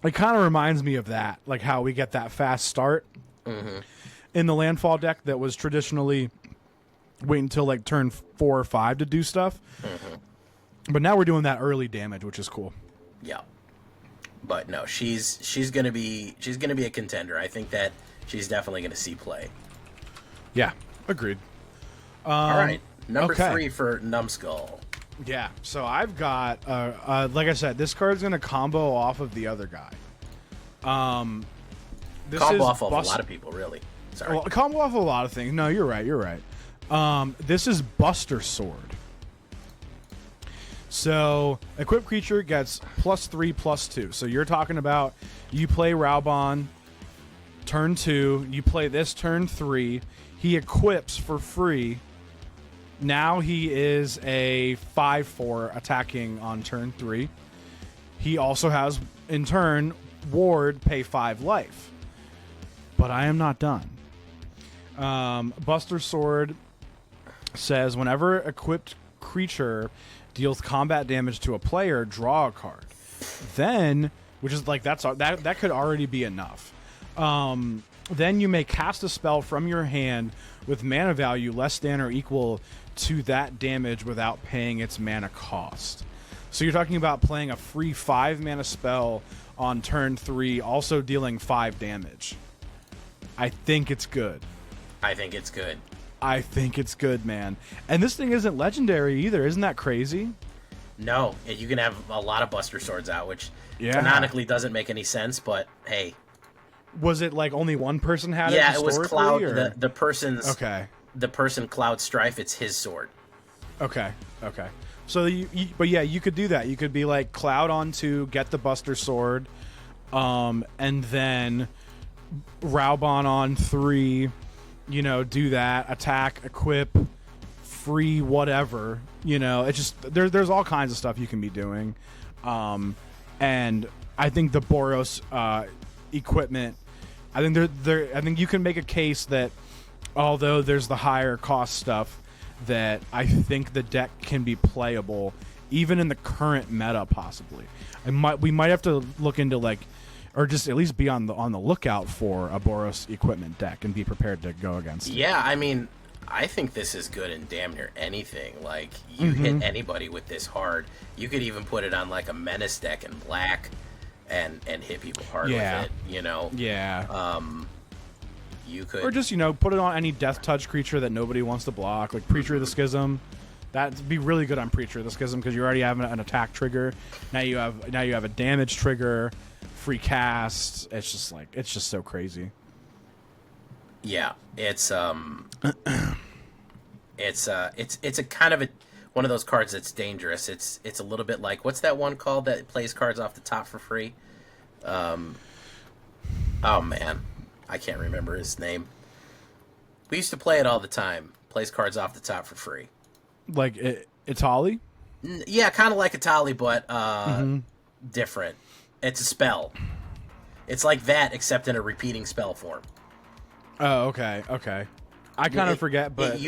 It kind of reminds me of that, like how we get that fast start in the landfall deck that was traditionally wait until like turn 4 or 5 to do stuff. But now we're doing that early damage, which is cool. Yeah, but no, she's gonna be a contender. I think that she's definitely gonna see play. Yeah, agreed. All right, number 3 for Numbskull. Yeah, so I've got like I said, this card's gonna combo off of the other guy. This combo is off of a lot of people, really. Sorry, well, combo off of a lot of things. No, you're right. This is Buster Sword. So, equipped creature gets +3/+2. So you're talking about you play Raubon turn 2, you play this turn 3, he equips for free. Now he is a 5/4 attacking on turn 3. He also has, in turn, Ward pay 5 life. But I am not done. Buster Sword says whenever equipped creature deals combat damage to a player, draw a card. Then, which is like that could already be enough. Then you may cast a spell from your hand with mana value less than or equal to that damage without paying its mana cost. So you're talking about playing a free 5 mana spell on turn 3, also dealing 5 damage. I think it's good. I think it's good. I think it's good, man. And this thing isn't legendary either. Isn't that crazy? No. You can have a lot of Buster Swords out, which canonically doesn't make any sense, but hey. Was it like only one person had it? Yeah, it was Cloud. The person's... Okay. The person, Cloud Strife, it's his sword. Okay. So, but yeah, you could do that. You could be like Cloud on 2, get the Buster Sword, and then Raubon on 3, do that, attack, equip, free whatever, it's just there's all kinds of stuff you can be doing. And I think the Boros equipment, I think you can make a case that although there's the higher cost stuff, that I think the deck can be playable even in the current meta possibly. We might have to look into or just at least be on the lookout for a Boros equipment deck and be prepared to go against it. Yeah, I mean, I think this is good in damn near anything. Like, you hit anybody with this hard. You could even put it on like a menace deck in black and hit people hard with it, you know? Yeah. You could... Or just, put it on any death touch creature that nobody wants to block, like Preacher of the Schism. That'd be really good on Preacher of the Schism because you already have an attack trigger. Now you have a damage trigger, free cast. It's just so crazy. Yeah, it's a kind of one of those cards that's dangerous. It's a little bit like, what's that one called that plays cards off the top for free? Oh man, I can't remember his name. We used to play it all the time. Plays cards off the top for free. Like Itali? Yeah, kind of like Itali, but different. It's a spell. It's like that, except in a repeating spell form. Oh, okay. I kind of forget, but it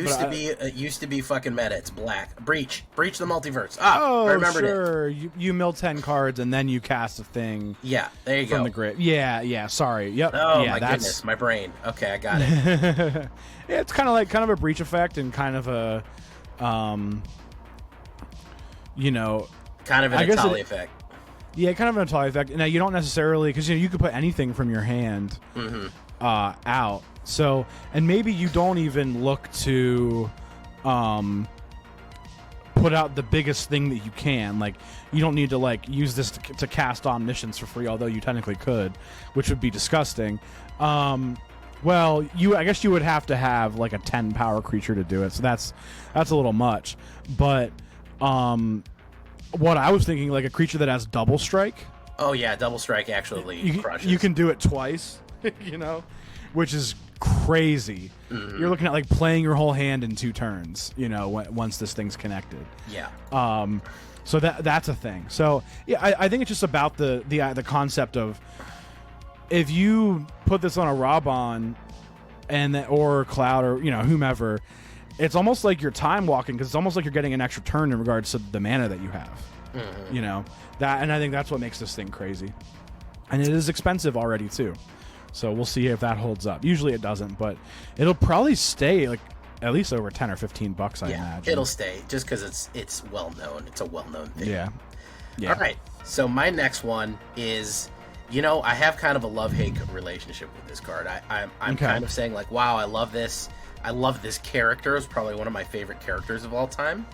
used to be fucking meta. It's black. Breach the multiverse. I remembered sure. You mill 10 cards and then you cast a thing. Yeah, there you go. From the grave. Yeah. Sorry. Yep. Oh yeah, my goodness, my brain. Okay, I got it. Yeah, it's kind of a breach effect and kind of a, kind of an Itali effect. Yeah, kind of an Itali effect. Now you don't necessarily, because you could put anything from your hand out. So, and maybe you don't even look to put out the biggest thing that you can. Like, you don't need to use this to cast Omniscience for free, although you technically could, which would be disgusting. Well, I guess you would have to have like a 10 power creature to do it, so that's a little much. But what I was thinking, like a creature that has double strike. Oh yeah, double strike actually crushes. You can do it twice, which is crazy. You're looking at playing your whole hand in 2 turns, once this thing's connected. Yeah. So that's a thing. So yeah, I think it's just about the concept of, if you put this on a Raban or Cloud or whomever, it's almost like you're time walking, because it's almost like you're getting an extra turn in regards to the mana that you have. And I think that's what makes this thing crazy. And it is expensive already too. So we'll see if that holds up. Usually it doesn't, but it'll probably stay at least over $10 or $15, I imagine. It'll stay just because it's well known. It's a well known thing. Yeah. All right. So my next one is, I have kind of a love-hate relationship with this card. I'm kind of saying wow, I love this. I love this character. It's probably one of my favorite characters of all time.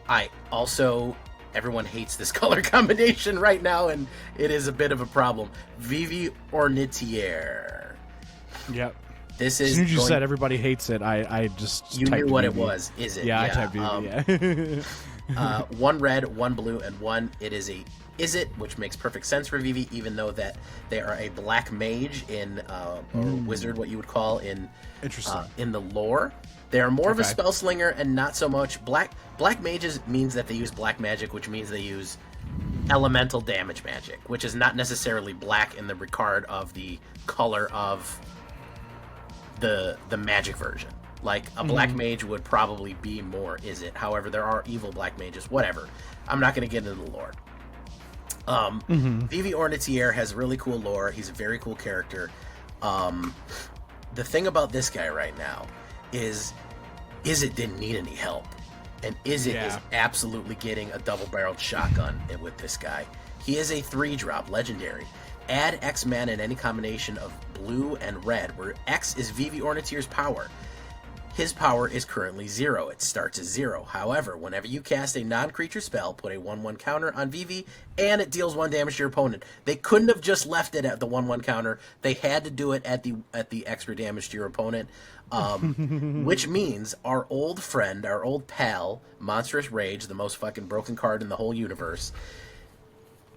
I also, everyone hates this color combination right now, and it is a bit of a problem. Vivi Ornitier. Yep. This is. As soon as you said everybody hates it, I just you knew what Vivi. It was. Is it? Yeah, I typed Vivi. 1 red, 1 blue, and 1. It is a Izzet, which makes perfect sense for Vivi, even though that they are a black mage in or wizard, what you would call in the lore. They are more of a spell slinger and not so much black mages. Means that they use black magic, which means they use elemental damage magic, which is not necessarily black in the regard of the color of the magic version. Like a black mage would probably be more Izzet. However, there are evil black mages. Whatever. I'm not going to get into the lore. Vivi Ornitier has really cool lore. He's a very cool character. The thing about this guy right now is Izzet didn't need any help. And Izzet is absolutely getting a double-barreled shotgun with this guy. He is a 3-drop legendary. Add X mana in any combination of blue and red, where X is Vivi Ornitier's power. His power is currently 0. It starts as 0. However, whenever you cast a non-creature spell, put a 1/1 counter on Vivi, and it deals 1 damage to your opponent. They couldn't have just left it at the 1/1 counter. They had to do it at the extra damage to your opponent. Which means our old friend, our old pal, Monstrous Rage, the most fucking broken card in the whole universe,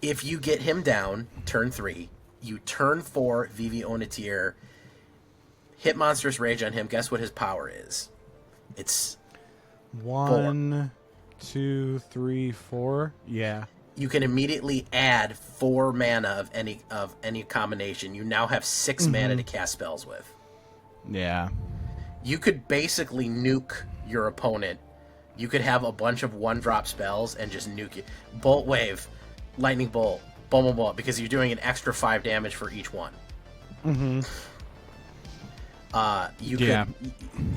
if you get him down, turn 3, you turn 4 Vivi Ornitier, hit Monstrous Rage on him. Guess what his power is? It's 1, 2, 3, 4. Yeah. You can immediately add 4 mana of any combination. You now have 6 mana to cast spells with. Yeah. You could basically nuke your opponent. You could have a bunch of 1-drop spells and just nuke it. Bolt Wave, Lightning Bolt, Boom, boom, boom, because you're doing an extra 5 damage for each one. Mm-hmm.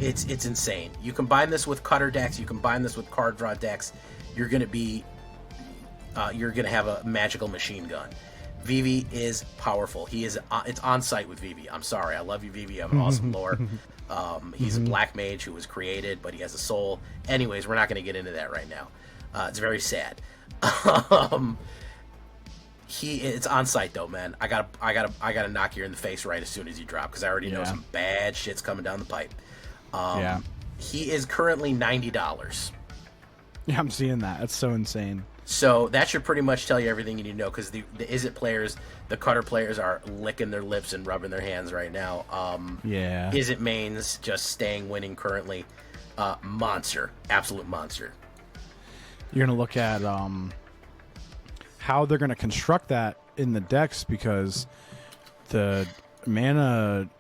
It's insane. You combine this with cutter decks, you combine this with card draw decks, you're gonna have a magical machine gun. Vivi is powerful. It's on site with Vivi. I'm sorry, I love you, Vivi. You have an awesome lore. He's a black mage who was created, but he has a soul. Anyways, we're not going to get into that right now. It's very sad. It's on site though, man. I gotta knock you in the face right as soon as you drop, because I already know some bad shit's coming down the pipe. He is currently $90. Yeah, I'm seeing that. That's so insane. So that should pretty much tell you everything you need to know, because the Izzet players, the cutter players, are licking their lips and rubbing their hands right now. Izzet mains just staying winning currently. Monster. Absolute monster. You're going to look at how they're going to construct that in the decks, because the mana,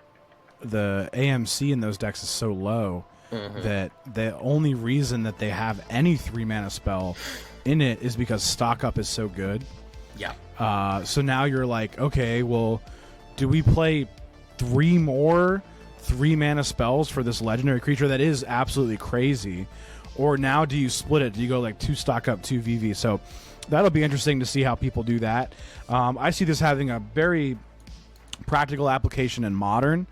the AMC in those decks is so low that the only reason that they have any 3-mana spell in it is because stock up is so good. Yeah. So now you're like, okay, well, do we play 3 more 3-mana spells for this legendary creature that is absolutely crazy? Or now do you split it? Do you go like 2 stock up, 2 VV? So that'll be interesting to see how people do that. I see this having a very practical application in Modern,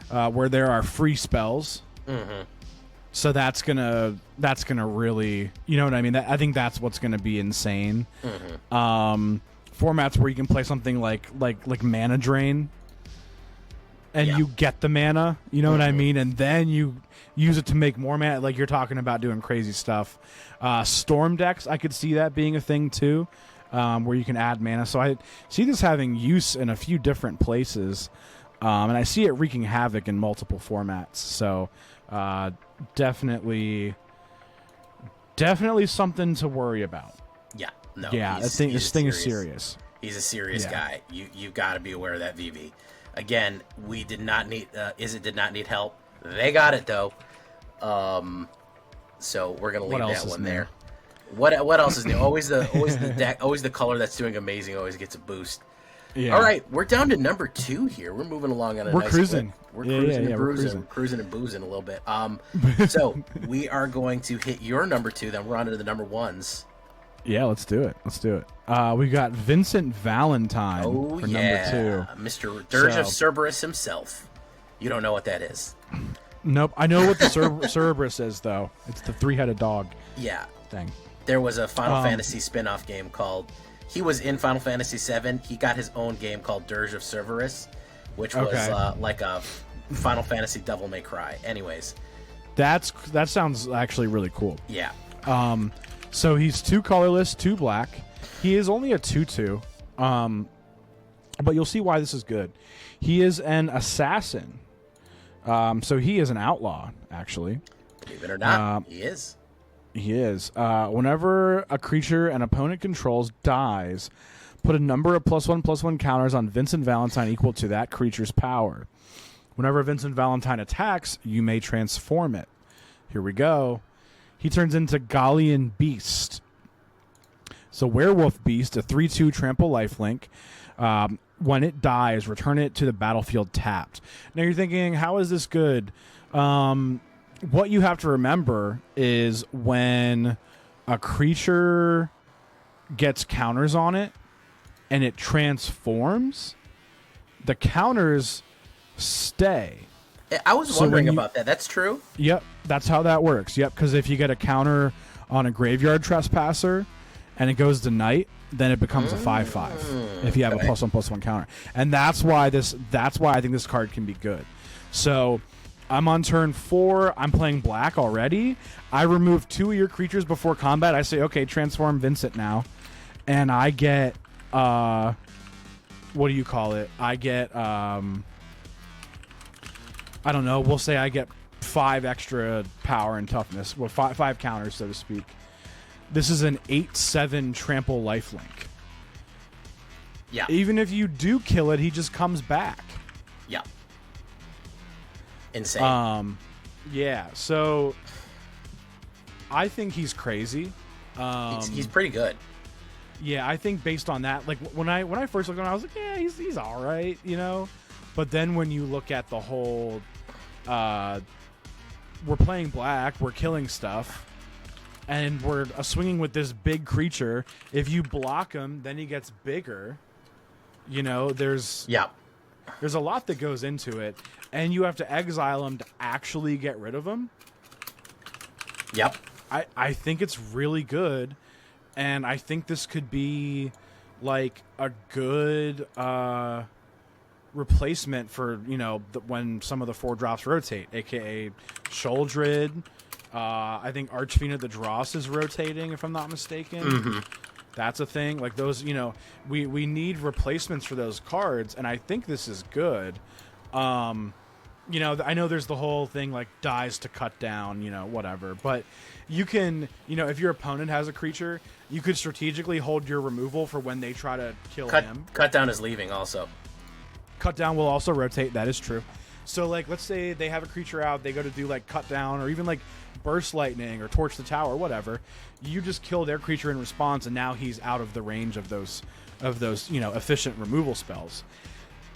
where there are free spells. So that's gonna really, you know what I mean? I think that's what's gonna be insane. Formats where you can play something like Mana Drain, and you get the mana, you know what I mean, and then you use it to make more mana. Like you're talking about doing crazy stuff. Storm decks, I could see that being a thing too, where you can add mana. So I see this having use in a few different places, and I see it wreaking havoc in multiple formats. So definitely something to worry about. Yeah, no. Yeah, this thing is serious. He's a serious guy. You've got to be aware of that, VV. Again, we did not need Izzet did not need help. They got it though. So we're gonna leave that one there. What else is new? Always the deck, always the color that's doing amazing always gets a boost. Yeah. All right, we're down to number 2 here. We're moving along on a nice cruising. Clip. We're cruising and bruising. We're cruising and boozing a little bit. So we are going to hit your number 2. Then we're on to the number 1s. Yeah, let's do it. We got Vincent Valentine for number 2. Mr. Dirge of Cerberus himself. You don't know what that is. Nope. I know what the Cerberus is, though. It's the 3-headed dog. Yeah. Thing. There was a Final Fantasy spin-off game called... He was in Final Fantasy VII. He got his own game called Dirge of Cerberus, which was like a Final Fantasy Devil May Cry. Anyways. That sounds actually really cool. Yeah. So he's 2 colorless, 2 black. He is only a 2/2. But you'll see why this is good. He is an assassin. So he is an outlaw, actually. Believe it or not, he is. He is. Whenever a creature an opponent controls dies, put a number of +1/+1 counters on Vincent Valentine equal to that creature's power. Whenever Vincent Valentine attacks, you may transform it. Here we go. He turns into Gallian Beast. So Werewolf Beast, a 3/2 trample lifelink. When it dies, return it to the battlefield tapped. Now you're thinking, how is this good? What you have to remember is when a creature gets counters on it and it transforms, the counters stay. I was wondering about that. That's true? Yep, that's how that works. Yep, because if you get a counter on a graveyard trespasser and it goes to night, then it becomes a 5/5 if you have a +1/+1 counter. And that's why I think this card can be good. So I'm on turn 4. I'm playing black already. I remove 2 of your creatures before combat. I say, okay, transform Vincent now. And I get, what do you call it? I get, I don't know. We'll say I get 5 extra power and toughness. Well, 5 counters, so to speak. This is an 8/7 trample lifelink. Yeah. Even if you do kill it, he just comes back. Yeah. Insane. Yeah, so I think he's crazy. He's pretty good. Yeah, I think based on that, like when I first looked at him, I was like, yeah, he's all right, you know. But then when you look at the whole, we're playing black, we're killing stuff, and we're swinging with this big creature. If you block him, then he gets bigger. You know, there's a lot that goes into it, and you have to exile him to actually get rid of him. Yep. I think it's really good, and I think this could be like a good replacement for, you know, when some of the 4-drops rotate, aka Sholdred. I think Archfiend of the Dross is rotating, if I'm not mistaken. Mm-hmm. That's a thing. Like those, you know, we need replacements for those cards, and I think this is good. You know, I know there's the whole thing like dies to cut down, you know, whatever. But you can, you know, if your opponent has a creature, you could strategically hold your removal for when they try to kill him. Cut down is leaving also. Cut down will also rotate. That is true. So, like, let's say they have a creature out, they go to do, like, cut down or even, like, burst lightning or torch the tower or whatever. You just kill their creature in response, and now he's out of the range of those, you know, efficient removal spells.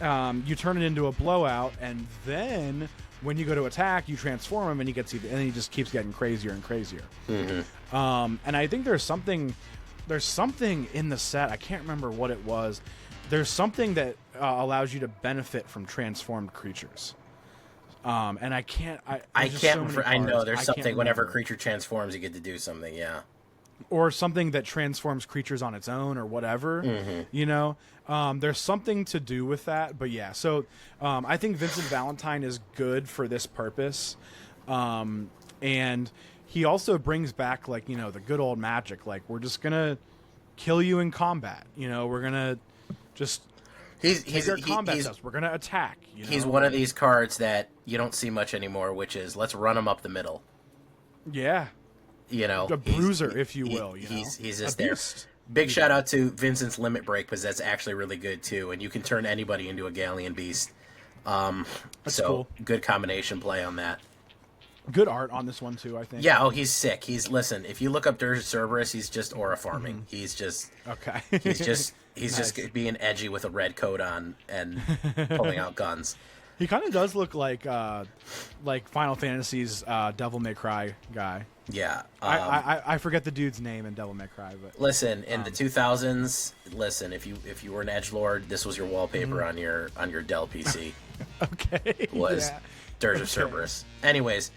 You turn it into a blowout, and then when you go to attack, you transform him, and he just keeps getting crazier and crazier. Mm-hmm. And I think there's something in the set. I can't remember what it was. There's something that allows you to benefit from transformed creatures. And I can't. I know there's something. Whenever a creature transforms, you get to do something. Yeah. Or something that transforms creatures on its own, or whatever. Mm-hmm. You know, there's something to do with that. But yeah, so I think Vincent Valentine is good for this purpose, and he also brings back, like, you know, the good old magic. Like, we're just gonna kill you in combat. You know, we're gonna just. He's our combat test. We're gonna attack. You know? He's one of these cards that you don't see much anymore, which is let's run him up the middle. Yeah, you know, a bruiser, if you will. He's just there. Big shout out to Vincent's Limit Break, because that's actually really good too, and you can turn anybody into a Galleon Beast. So cool. Good combination play on that. Good art on this one too, I think. Yeah, he's sick. Listen, if you look up Dirge of Cerberus, he's just aura farming. Mm-hmm. He's just okay. He's just just being edgy with a red coat on and pulling out guns. He kind of does look like Final Fantasy's Devil May Cry guy. Yeah, I forget the dude's name in Devil May Cry, but listen, in the 2000s, if you were an edgelord, this was your wallpaper on your Dell PC. Okay, was Dirge of Cerberus. Anyways.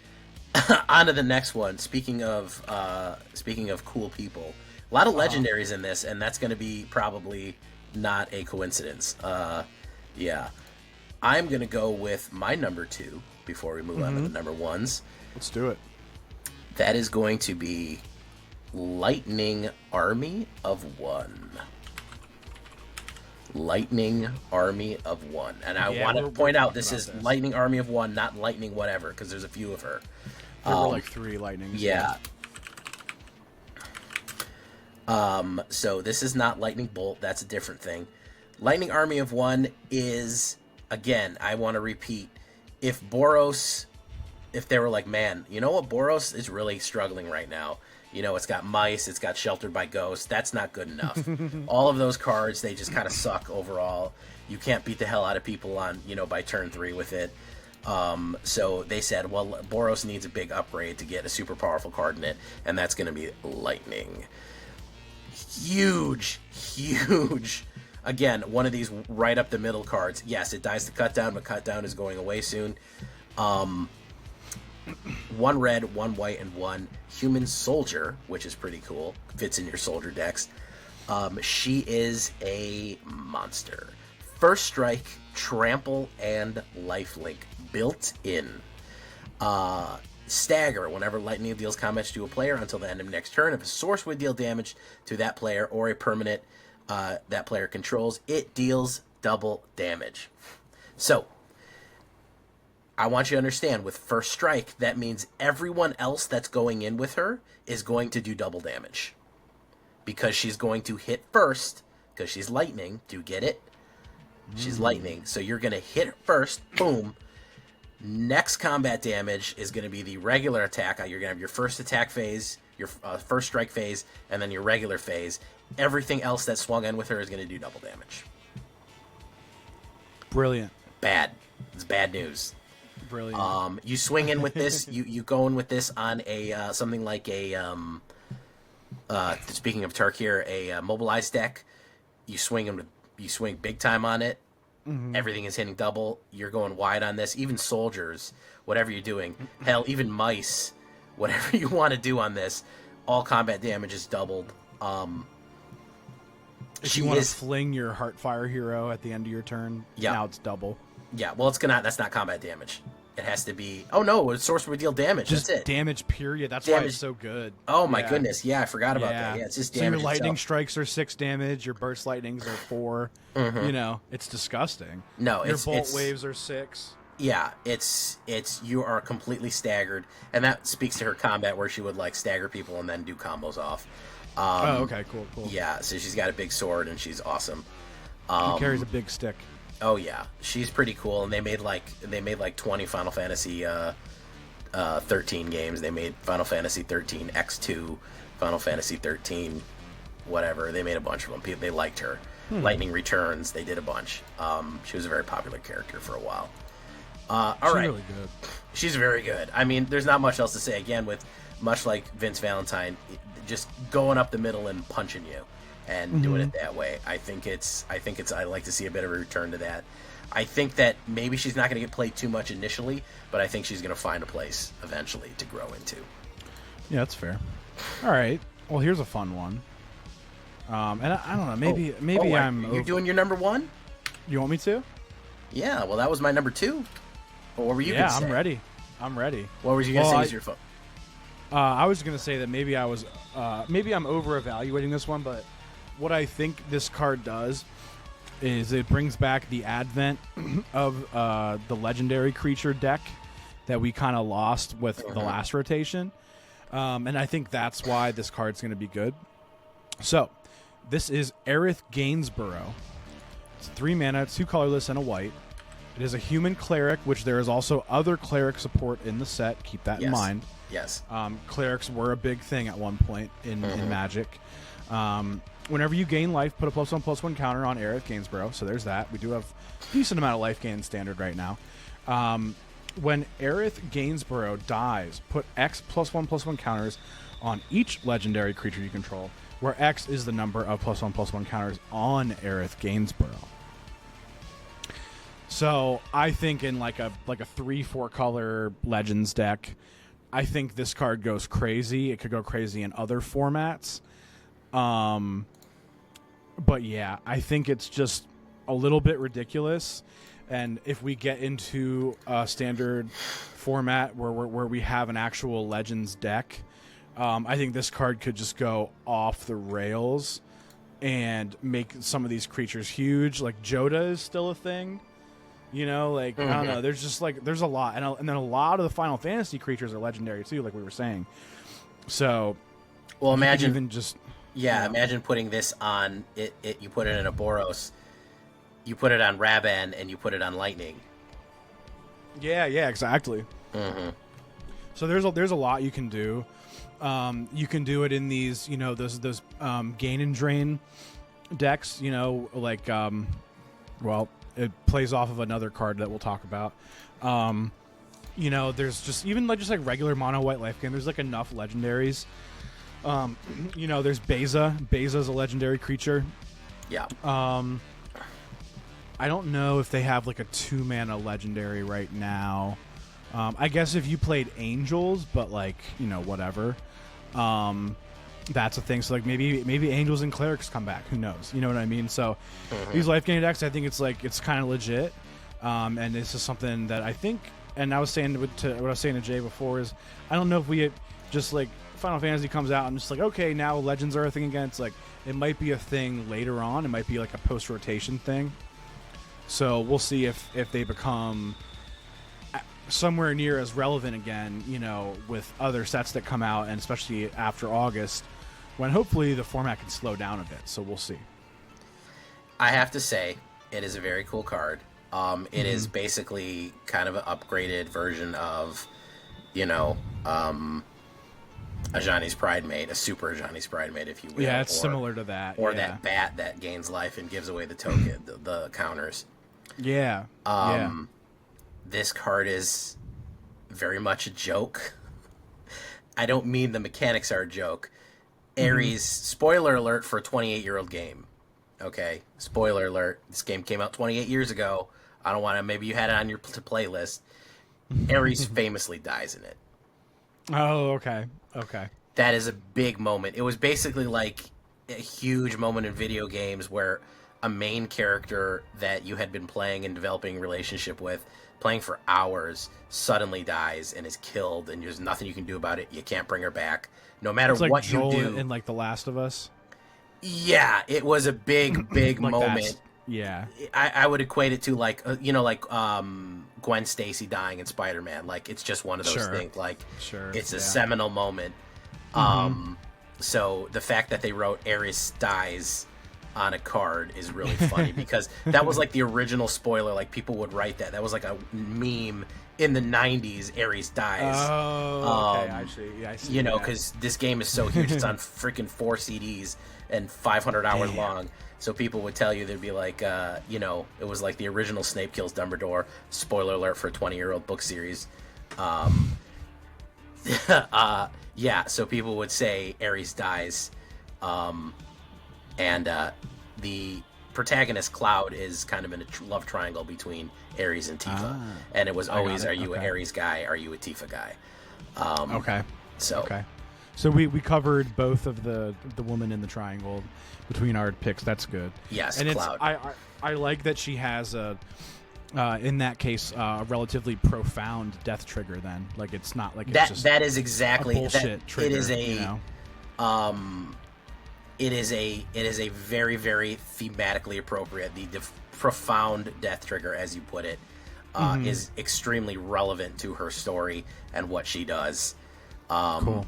On to the next one. Speaking of cool people, a lot of legendaries in this, and that's going to be probably not a coincidence. Yeah, I'm going to go with my number 2 before we move on to the number 1s. Let's do it. That is going to be Lightning Army of One. Lightning Army of One, and I want to point out this is Lightning Army of One, not Lightning whatever, because there's a few of her. There were like 3 lightnings. Yeah. So this is not Lightning Bolt. That's a different thing. Lightning Army of One is, again, I want to repeat, if they were like, man, you know what, Boros is really struggling right now. You know, it's got mice, it's got Sheltered by Ghosts. That's not good enough. All of those cards, they just kind of suck overall. You can't beat the hell out of people on, you know, by turn 3 with it. So they said, well, Boros needs a big upgrade to get a super powerful card in it, and that's going to be Lightning. Huge. Again, one of these right up the middle cards. Yes, it dies to cut down, but cut down is going away soon. 1 red, 1 white, and 1 human soldier, which is pretty cool. Fits in your soldier decks. She is a monster. First strike, trample, and lifelink built in. Stagger. Whenever lightning deals damage to a player until the end of next turn, if a source would deal damage to that player or a permanent that player controls, it deals double damage. So, I want you to understand, with first strike, that means everyone else that's going in with her is going to do double damage. Because she's going to hit first, because she's lightning. Do you get it? She's lightning. So you're going to hit first, boom. Next combat damage is going to be the regular attack. You're going to have your first attack phase, your first strike phase, and then your regular phase. Everything else that swung in with her is going to do double damage. Brilliant. Bad. It's bad news. Brilliant. You swing in with this. You go in with this on a something like a speaking of Tarkir, a mobilized deck. You swing big time on it. Mm-hmm. Everything is hitting double. You're going wide on this. Even soldiers, whatever you're doing, hell, even mice, whatever you want to do on this, all combat damage is doubled. If you want to fling your Heartfire hero at the end of your turn, now it's double. Yeah, well, that's not combat damage. It has to be. Oh no, a sorcerer would deal damage. Just that's it. Damage. Period. That's why it's so good. Oh my goodness. Yeah, I forgot about that. Yeah, it's just damage. So your lightning itself. strikes are 6 damage. Your burst lightnings are 4. Mm-hmm. You know, it's disgusting. No, your bolt waves are 6. Yeah, it's you are completely staggered, and that speaks to her combat where she would like stagger people and then do combos off. Okay, cool. Yeah, so she's got a big sword and she's awesome. She carries a big stick. Oh yeah, she's pretty cool, and they made like 20 Final Fantasy 13 games. They made Final Fantasy 13 X2, Final Fantasy 13, whatever. They made a bunch of them. They liked her. Lightning Returns. They did a bunch. She was a very popular character for a while. She's really good. She's very good. I mean, there's not much else to say. Again, with much like Vince Valentine, just going up the middle and punching you. And doing it that way, I think it's. I like to see a bit of a return to that. I think that maybe she's not going to get played too much initially, but I think she's going to find a place eventually to grow into. Yeah, that's fair. All right. Well, here's a fun one. And I don't know. Maybe You're doing your number one. You want me to? Yeah. Well, that was my number 2. But what were you? Yeah, gonna say? I'm ready. What were you going to say? Was your phone? I was going to say that maybe I'm over evaluating this one, but. What I think this card does is it brings back the advent of the legendary creature deck that we kind of lost with the last rotation. And I think that's why this card's going to be good. So, this is Aerith Gainsborough. It's 3 mana, 2 colorless, and a white. It is a human cleric, which there is also other cleric support in the set. Keep that in mind. Yes. Clerics were a big thing at one point in Magic. Whenever you gain life, put a +1/+1 counter on Aerith Gainsborough. So there's that. We do have a decent amount of life gain in standard right now. When Aerith Gainsborough dies, put X +1/+1 counters on each legendary creature you control, where X is the number of +1/+1 counters on Aerith Gainsborough. So I think in like a 3-4 color Legends deck, I think this card goes crazy. It could go crazy in other formats. But yeah, I think it's just a little bit ridiculous. And if we get into a standard format where we have an actual Legends deck, I think this card could just go off the rails and make some of these creatures huge. Like Joda is still a thing. You know, like, I don't know. There's just like, there's a lot. And then a lot of the Final Fantasy creatures are legendary too, like we were saying. So, well, imagine even just... Yeah, imagine putting this on it. You put it in a Boros, you put it on Raban, and you put it on Lightning. Yeah, exactly. So there's a lot you can do. You can do it in these, those gain and drain decks. Like it plays off of another card that we'll talk about. There's just even just regular mono white life gain. There's like enough legendaries. There's Beza. Beza's a legendary creature. Yeah. I don't know if they have like a 2-mana legendary right now. I guess if you played Angels, but whatever. That's a thing. So maybe Angels and Clerics come back. Who knows? You know what I mean? So these life gain decks, I think it's kind of legit. And this is something that I think. And I was saying what I was saying to Jay before is I don't know if we just Final Fantasy comes out and just okay, now Legends are a thing again. It's it might be a thing later on. It might be like a post-rotation thing. So we'll see if they become somewhere near as relevant again, with other sets that come out, and especially after August, when hopefully the format can slow down a bit. So we'll see. I have to say, it is a very cool card. It is basically kind of an upgraded version of, you know, Ajani's Pridemate, a super Ajani's Pridemate, if you will. Yeah, it's similar to that. Or that bat that gains life and gives away the token, the counters. Yeah. This card is very much a joke. I don't mean the mechanics are a joke. Ares, spoiler alert for a 28-year-old game. Okay, spoiler alert. This game came out 28 years ago. I don't want to, maybe you had it on your playlist. Ares famously dies in it. Oh, okay. That is a big moment. It was basically like a huge moment in video games where a main character that you had been playing and developing a relationship with, playing for hours, suddenly dies and is killed, and there's nothing you can do about it. You can't bring her back. No matter like what Joel you do. in like The Last of Us. Yeah, it was a big like moment. Yeah. I would equate it to like Gwen Stacy dying in Spider-Man. Like, it's just one of those things. Like, it's a seminal moment. So the fact that they wrote Ares dies on a card is really funny because that was like the original spoiler. Like, people would write that. That was like a meme in the 90s. Ares dies. Oh, okay. I see. You know, because this game is so huge. It's on freaking 4 CDs and 500 hours long. So people would tell you, they'd be like, it was like the original Snape kills Dumbledore. Spoiler alert for a 20-year-old book series. So people would say Ares dies. And the protagonist, Cloud, is kind of in a love triangle between Ares and Tifa. And it was always, are you an Ares guy? Are you a Tifa guy? So we covered both of the woman in the triangle between our picks. That's good. Yes, and Cloud. I like that she has in that case a relatively profound death trigger. Then, like, it's not like it's just that is exactly a bullshit trigger. It is a you know? It is a very, very thematically appropriate. The profound death trigger, as you put it, is extremely relevant to her story and what she does. Cool.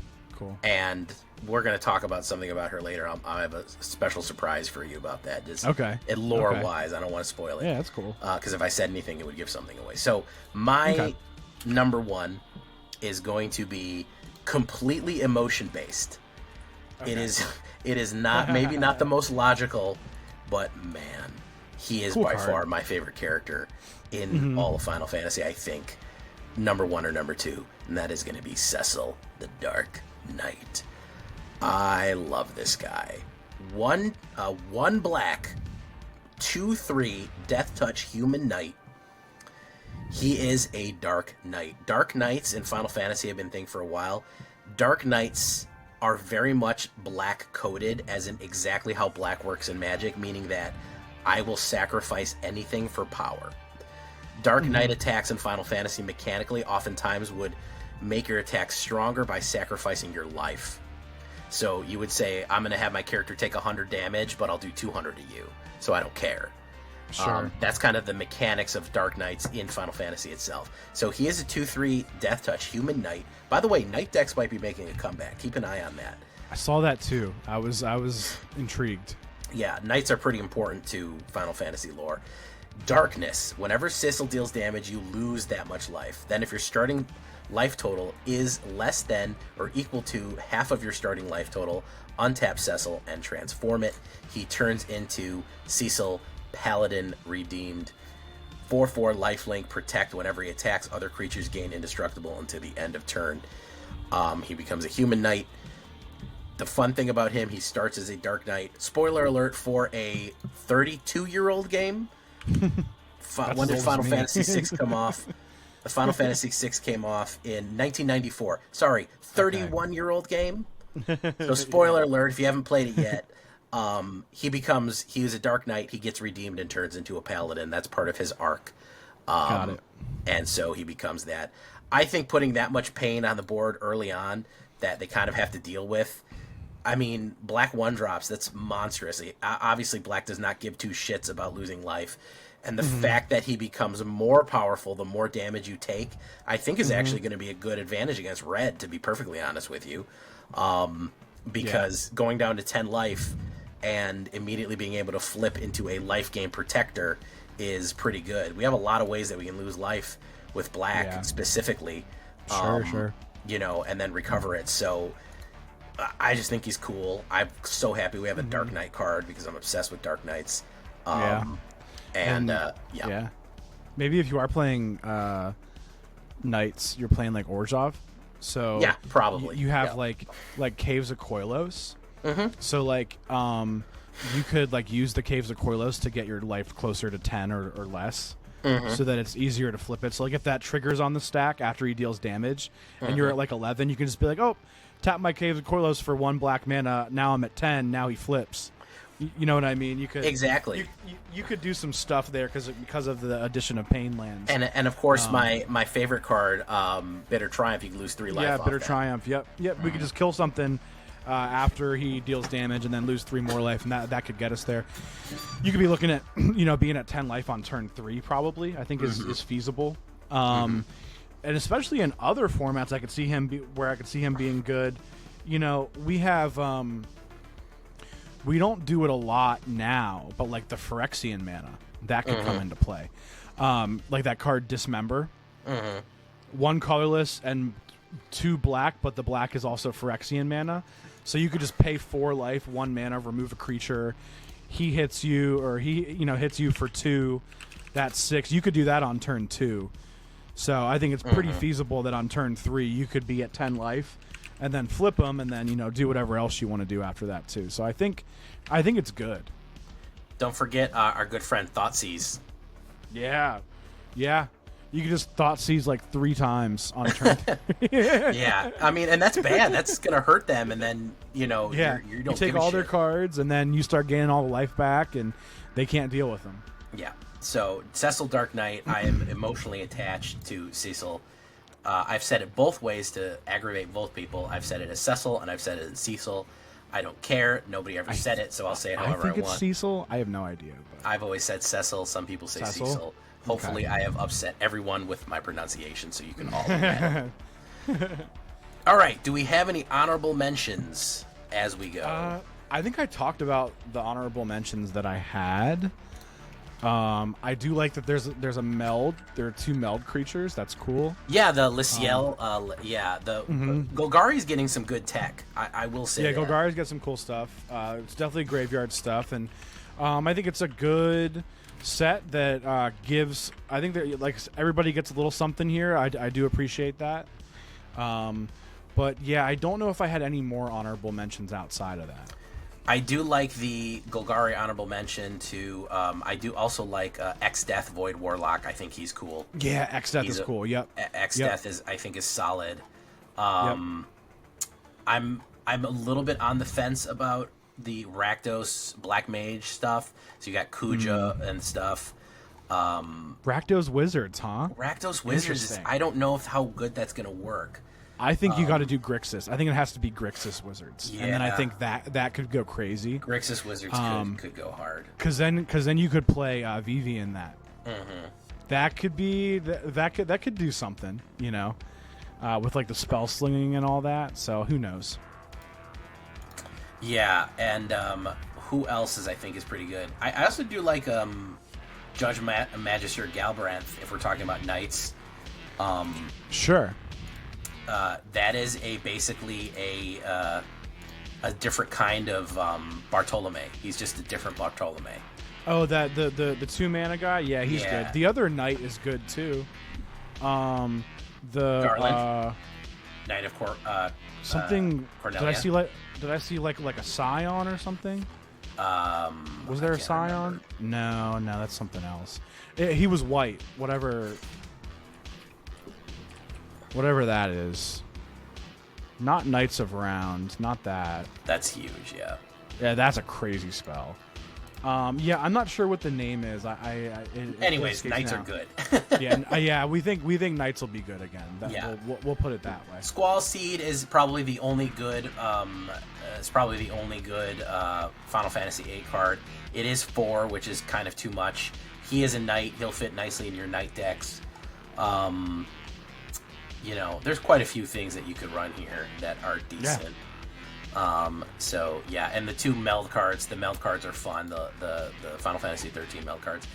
And we're going to talk about something about her later. I have a special surprise for you about that. Just lore-wise, I don't want to spoil it. Yeah, that's cool. Because if I said anything, it would give something away. So my number one is going to be completely emotion-based. Okay. It is not maybe not the most logical, but man, he is by far my favorite character in all of Final Fantasy. I think number one or number two, and that is going to be Cecil, the Dark Knight. I love this guy. One black, 2/3 Death Touch Human Knight. He is a Dark Knight. Dark Knights in Final Fantasy have been a thing for a while. Dark Knights are very much black coded, as in exactly how black works in Magic, meaning that I will sacrifice anything for power. Dark Knight attacks in Final Fantasy mechanically oftentimes would make your attacks stronger by sacrificing your life. So you would say, I'm going to have my character take 100 damage, but I'll do 200 to you, so I don't care. Sure. That's kind of the mechanics of Dark Knights in Final Fantasy itself. So he is a 2/3 Death Touch Human Knight. By the way, Knight decks might be making a comeback. Keep an eye on that. I saw that too. I was intrigued. Yeah, Knights are pretty important to Final Fantasy lore. Darkness. Whenever Cecil deals damage, you lose that much life. Then if your starting life total is less than or equal to half of your starting life total, untap Cecil and transform it. He turns into Cecil Paladin Redeemed. 4/4 lifelink, protect. Whenever he attacks, other creatures gain indestructible until the end of turn. He becomes a human knight. The fun thing about him, he starts as a Dark Knight. Spoiler alert for a 32-year-old game. When did Final Fantasy VI come off? The Final Fantasy VI came off in 1994. Sorry, 31-year-old game. So spoiler alert, if you haven't played it yet. He was a Dark Knight. He gets redeemed and turns into a Paladin. That's part of his arc. Got it. And so he becomes that. I think putting that much pain on the board early on that they kind of have to deal with. I mean, black 1-drops, that's monstrous. Obviously, black does not give two shits about losing life. And the fact that he becomes more powerful the more damage you take, I think is actually going to be a good advantage against red, to be perfectly honest with you. Because going down to 10 life and immediately being able to flip into a life gain protector is pretty good. We have a lot of ways that we can lose life with black specifically. Sure. You know, and then recover it. So I just think he's cool. I'm so happy we have a Dark Knight card because I'm obsessed with Dark Knights. Maybe if you are playing Knights, you're playing like Orzhov. So yeah, probably you have like Caves of Koilos. So like you could like use the Caves of Koilos to get your life closer to 10 or less. So that it's easier to flip it. So like if that triggers on the stack after he deals damage and you're at like 11, you can just be like, oh, tap my Caves of Koilos for 1 black mana. Now I'm at 10. Now he flips. You know what I mean? You could exactly. You could do some stuff there because of the addition of Pain Lands. And of course my favorite card, Bitter Triumph. You can lose 3 life. Yeah, off Bitter that. Triumph. Yep. We could just kill something after he deals damage and then lose 3 more life, and that could get us there. You could be looking at being at 10 life on turn 3 probably. I think is feasible. And especially in other formats, I could see him being good. You know, we have we don't do it a lot now, but like the Phyrexian mana that could come into play. Like that card Dismember, 1 colorless and 2 black, but the black is also Phyrexian mana. So you could just pay 4 life, 1 mana, remove a creature. He hits you, or he hits you for 2. That's 6. You could do that on turn 2. So I think it's pretty feasible that on turn 3 you could be at 10 life, and then flip them, and then do whatever else you want to do after that too. So I think it's good. Don't forget our good friend Thoughtseize. Yeah. You can just Thoughtseize like 3 times on a turn. Yeah, I mean, and that's bad. That's gonna hurt them, and then you don't you take all their cards, and then you start gaining all the life back, and they can't deal with them. Yeah. So Cecil Dark Knight, I am emotionally attached to Cecil. I've said it both ways to aggravate both people. I've said it as Cecil, and I've said it as Cecil. I don't care. Nobody ever said it, so I'll say it however I want. I think it's Cecil. I have no idea. But I've always said Cecil. Some people say Cecil. Hopefully, I have upset everyone with my pronunciation, so you can all be mad. All right. Do we have any honorable mentions as we go? I think I talked about the honorable mentions that I had. I do like that there's a meld. There are 2 meld creatures. That's cool. Yeah, the Lisiel. Golgari's getting some good tech. I will say. Yeah, that. Golgari's got some cool stuff. It's definitely graveyard stuff, and I think it's a good set that gives. I think that like everybody gets a little something here. I do appreciate that. But yeah, I don't know if I had any more honorable mentions outside of that. I do like the Golgari honorable mention to. I do also like X-Death Void Warlock. I think he's cool. Yeah, X-Death is cool. Yep. X-Death is solid. I'm a little bit on the fence about the Rakdos Black Mage stuff. So you got Kuja and stuff. Rakdos Wizards, huh? Rakdos Wizards. I don't know how good that's gonna work. I think you got to do Grixis. I think it has to be Grixis Wizards, and then I think that could go crazy. Grixis Wizards could go hard. Because then you could play Vivi in that. That could be that could do something, with like the spell slinging and all that. So who knows? Yeah, and who else I think is pretty good? I also do like Judge Magister Galbaranth if we're talking about knights. Sure. That is basically a different kind of Bartolome. He's just a different Bartolome. Oh, that the 2 mana guy? Yeah, he's good. The other knight is good too. The Garland, Knight of something. Cornelia. Did I see like a Scion or something? Was there a Scion? No, that's something else. He was white. Whatever that is. Not Knights of Round. Not that. That's huge, yeah. Yeah, that's a crazy spell. Yeah, I'm not sure what the name is. Anyways, Knights are good. yeah. We think Knights will be good again. We'll put it that way. Squall Seed is probably the only good. Final Fantasy VIII card. It is 4, which is kind of too much. He is a knight. He'll fit nicely in your knight decks. There's quite a few things that you could run here that are decent. Yeah. And the 2 meld cards. The meld cards are fun. The Final Fantasy 13 meld cards.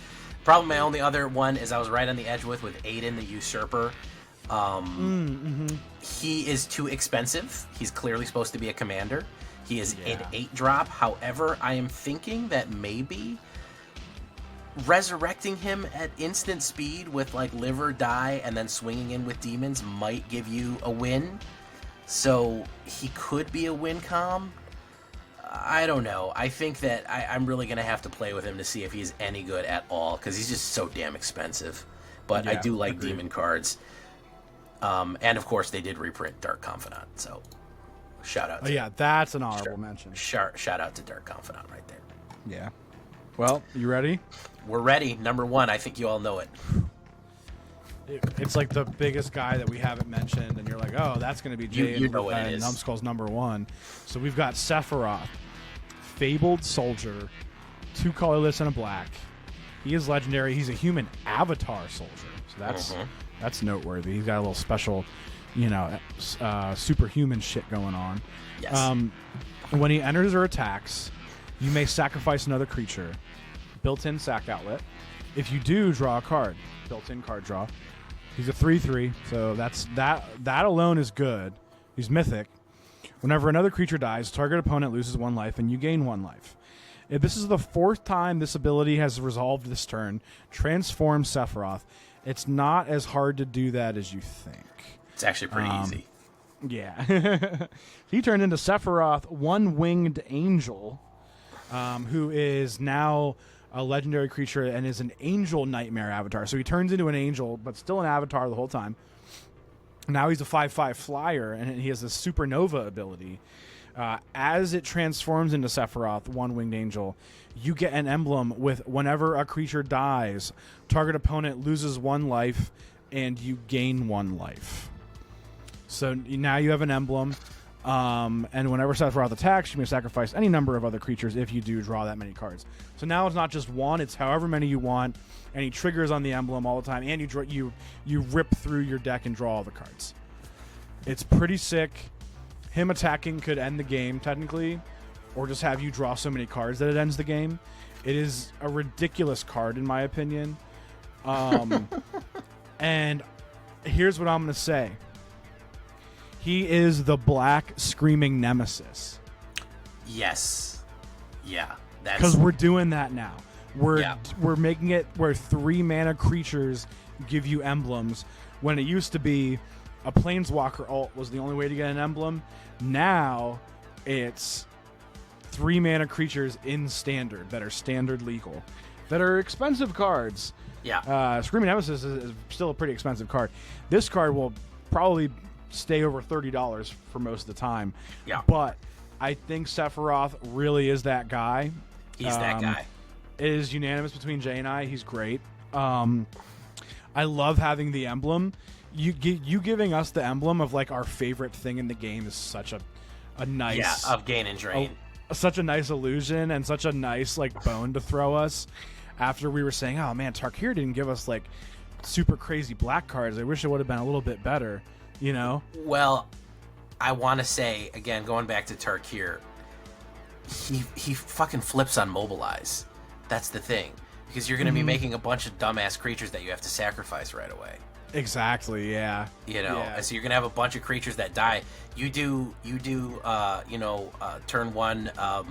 Probably my only other one is I was right on the edge with Aiden the Usurper. He is too expensive. He's clearly supposed to be a commander. He is an 8-drop. However, I am thinking that maybe resurrecting him at instant speed with like live or die and then swinging in with demons might give you a win. So he could be a win com. I don't know. I think that I'm really going to have to play with him to see if he's any good at all, because he's just so damn expensive. But I do like demon cards. And of course, they did reprint Dark Confidant, so shout out to that's an honorable mention. Shout out to Dark Confidant right there. Yeah. Well, you ready? We're ready. Number 1, I think you all know it. It's like the biggest guy that we haven't mentioned, and you're like, oh, that's going to be Jay you know what it is. Numbskull's number 1. So we've got Sephiroth, Fabled Soldier, 2 colorless and a black. He is legendary. He's a human avatar soldier, so that's noteworthy. He's got a little special, superhuman shit going on. Yes. When he enters or attacks, you may sacrifice another creature. Built-in sack outlet. If you do, draw a card. Built-in card draw. He's a 3/3, so that alone is good. He's mythic. Whenever another creature dies, target opponent loses 1 life, and you gain 1 life. If this is the 4th time this ability has resolved this turn, transform Sephiroth. It's not as hard to do that as you think. It's actually pretty easy. Yeah. He turned into Sephiroth, 1-winged angel, who is now a legendary creature and is an angel nightmare avatar. So he turns into an angel, but still an avatar the whole time. Now he's a 5/5 flyer, and he has this supernova ability. As it transforms into Sephiroth, 1-winged angel, you get an emblem with whenever a creature dies, target opponent loses 1 life, and you gain 1 life. So now you have an emblem, and whenever Sephiroth attacks, you may sacrifice any number of other creatures if you do draw that many cards. So now it's not just 1, it's however many you want, and he triggers on the emblem all the time, and you rip through your deck and draw all the cards. It's pretty sick. Him attacking could end the game, technically, or just have you draw so many cards that it ends the game. It is a ridiculous card, in my opinion. And here's what I'm going to say. He is the black screaming nemesis. Yes. Yeah. Because we're doing that now. We're making it where 3-mana creatures give you emblems, when it used to be a Planeswalker ult was the only way to get an emblem. Now it's 3-mana creatures in standard that are standard legal, that are expensive cards. Yeah. Screaming Nemesis is still a pretty expensive card. This card will probably stay over $30 for most of the time. Yeah. But I think Sephiroth really is that guy. He's that guy. It is unanimous between Jay and I. He's great. I love having the emblem. You giving us the emblem of like our favorite thing in the game is such a nice of gain and drain. Such a nice illusion and such a nice like bone to throw us after we were saying, oh man, Tarkir didn't give us like super crazy black cards. I wish it would have been a little bit better, Well, I want to say again, going back to Tarkir, he fucking flips on mobilize. That's the thing, because you're going to be making a bunch of dumbass creatures that you have to sacrifice right away. Exactly. Yeah. And so you're gonna have a bunch of creatures that die. You do. Turn 1. I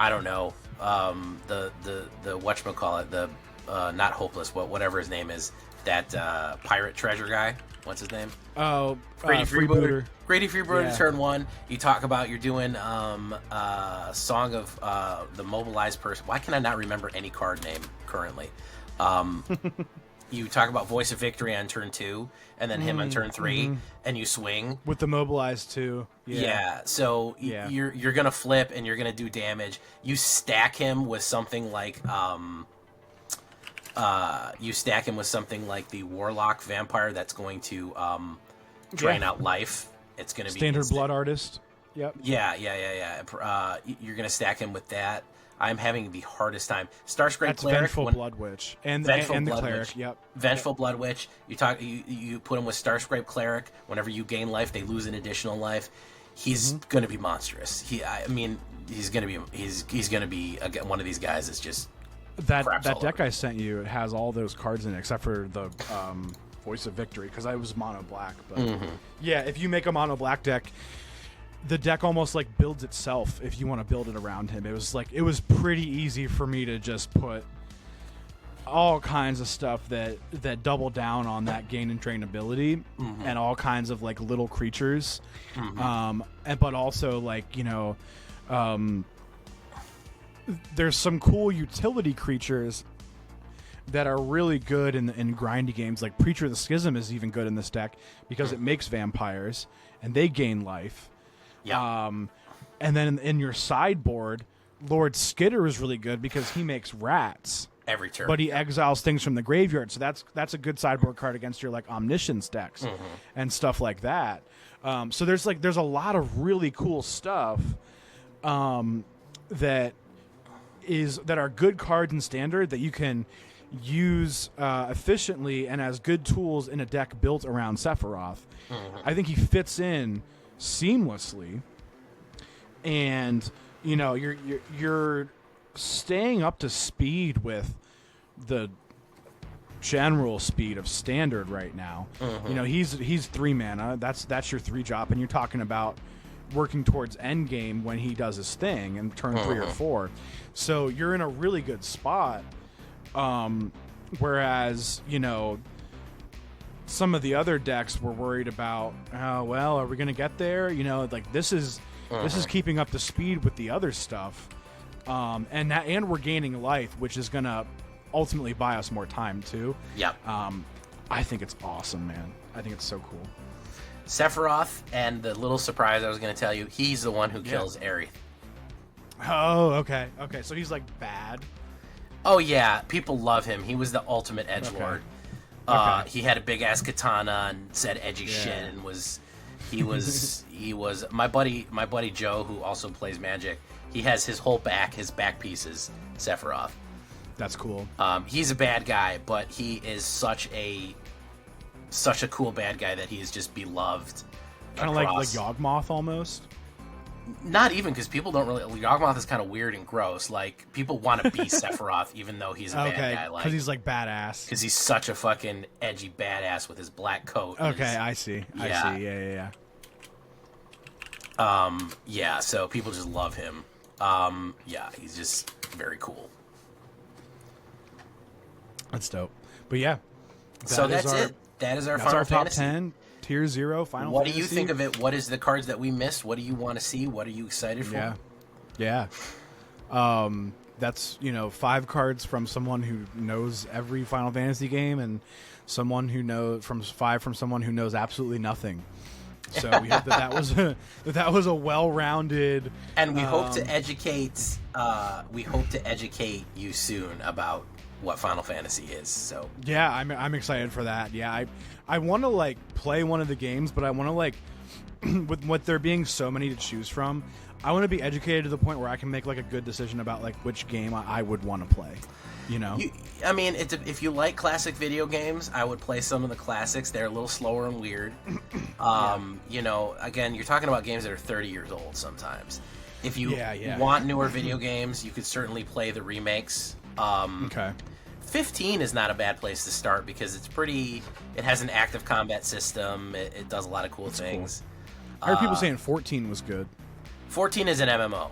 don't know. The whatchamacallit, the not hopeless, whatever his name is, that pirate treasure guy. What's his name? Oh, Grady Freebooter. Grady Freebooter. Yeah. Turn 1. You talk about you're doing Song of the Mobilized Person. Why can I not remember any card name currently? You talk about Voice of Victory on turn 2, and then him on turn 3, and you swing with the mobilized too. So you're gonna flip and you're gonna do damage. You stack him with something like the Warlock Vampire that's going to drain out life. It's gonna be standard Blood Artist. Yep. Yeah. You're gonna stack him with that. I'm having the hardest time. Starscrape Cleric, Vengeful Blood Witch, and the Cleric. Witch. Yep. Vengeful Blood Witch. You put him with Starscrape Cleric. Whenever you gain life, they lose an additional life. He's going to be monstrous. He's going to be one of these guys that's just craps That all deck over. I sent you, it has all those cards in it except for the Voice of Victory, because I was mono black. But yeah, if you make a mono black deck, the deck almost like builds itself if you want to build it around him. It was pretty easy for me to just put all kinds of stuff that double down on that gain and drain ability, and all kinds of like little creatures, but also like, you know, there's some cool utility creatures that are really good in grindy games. Like Preacher of the Schism is even good in this deck because it makes vampires and they gain life. Yeah. And then in your sideboard, Lord Skitter is really good because he makes rats. Every turn. But he exiles things from the graveyard, so that's a good sideboard card against your like Omniscience decks and stuff like that. So there's a lot of really cool stuff that are good cards in Standard that you can use efficiently and as good tools in a deck built around Sephiroth. I think he fits in seamlessly, and you know you're staying up to speed with the general speed of Standard right now. You know, he's 3 mana. That's your 3 drop, and you're talking about working towards end game when he does his thing in turn 3 or 4. So you're in a really good spot. Whereas, you know, some of the other decks were worried about, oh well, are we going to get there? You know, like this is keeping up the speed with the other stuff. And we're gaining life, which is gonna ultimately buy us more time too. Yeah. I think it's awesome, man. I think it's so cool. Sephiroth, and the little surprise I was going to tell you, he's the one who kills Aerith. Oh, okay. So he's like bad. Oh yeah, people love him. He was the ultimate edgelord. Okay. He had a big ass katana and said edgy shit, and he was my buddy Joe, who also plays Magic. He has his whole back, his back pieces Sephiroth. That's cool. He's a bad guy, but he is such a cool bad guy that he is just beloved. Kind of like Yawgmoth almost. Not even, because people don't really. Yawgmoth is kind of weird and gross. Like, people want to be Sephiroth, even though he's a bad guy. Like, because he's like badass. Because he's such a fucking edgy badass with his black coat. Okay, I see. I see. Yeah. Yeah, so people just love him. Yeah, he's just very cool. That's dope. But yeah. So that's it. That is our That's Final our top Fantasy. 10, Tier 0, Final What Fantasy. do you think of it? What is the cards that we missed? What do you want to see? What are you excited for? Yeah. That's, 5 cards from someone who knows every Final Fantasy game, and someone who knows from someone who knows absolutely nothing. So we hope that was a well-rounded. And we hope to educate. We hope to educate you soon about what Final Fantasy is. So yeah, I'm excited for that. Yeah, I want to play one of the games, but I want to with what there being so many to choose from, I want to be educated to the point where I can make a good decision about which game I would want to play. If you like classic video games, I would play some of the classics. They're a little slower and weird. Again, you're talking about games that are 30 years old sometimes. If you want newer video games, you could certainly play the remakes. Okay. 15 is not a bad place to start because it has an active combat system. It does a lot of cool things. Cool. I heard people saying 14 was good. 14 is an MMO.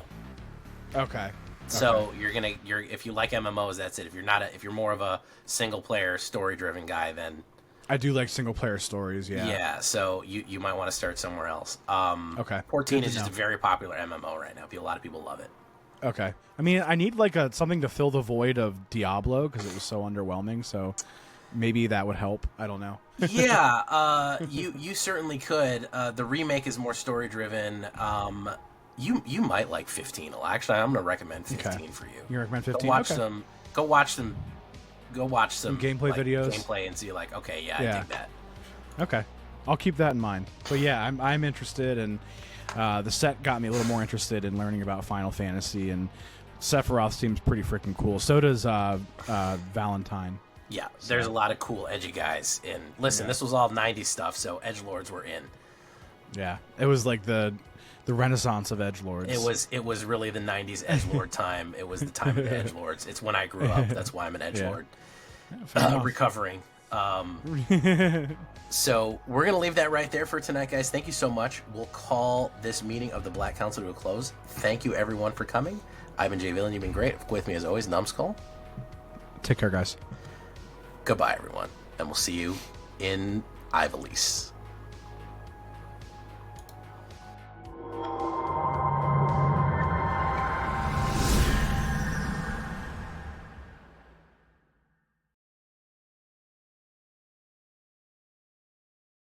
Okay. So if you like MMOs, that's it. If you're more of a single player story driven guy, then I do like single player stories. Yeah. Yeah. So you might want to start somewhere else. Okay. 14 is just a very popular MMO right now. A lot of people love it. Okay. I mean, I need something to fill the void of Diablo because it was so underwhelming. So maybe that would help. I don't know. Yeah. You certainly could. The remake is more story driven. You might like 15. Actually, I'm going to recommend 15 for you. You recommend 15? Go watch some gameplay videos. Gameplay and see I dig that. Okay. I'll keep that in mind. But yeah, I'm interested, and the set got me a little more interested in learning about Final Fantasy, and Sephiroth seems pretty freaking cool. So does Valentine. Yeah, there's a lot of cool edgy guys in. Listen, this was all 90s stuff, so edgelords were in. Yeah, it was like the The Renaissance of edgelords. It was really the 90s edgelord time. It was the time of the edgelords. It's when I grew up. That's why I'm an edgelord. Recovering. So we're going to leave that right there for tonight, guys. Thank you so much. We'll call this meeting of the Black Council to a close. Thank you, everyone, for coming. I've been Jay Villainy. You've been great. With me, as always, Numbskull. Take care, guys. Goodbye, everyone. And we'll see you in Ivalice.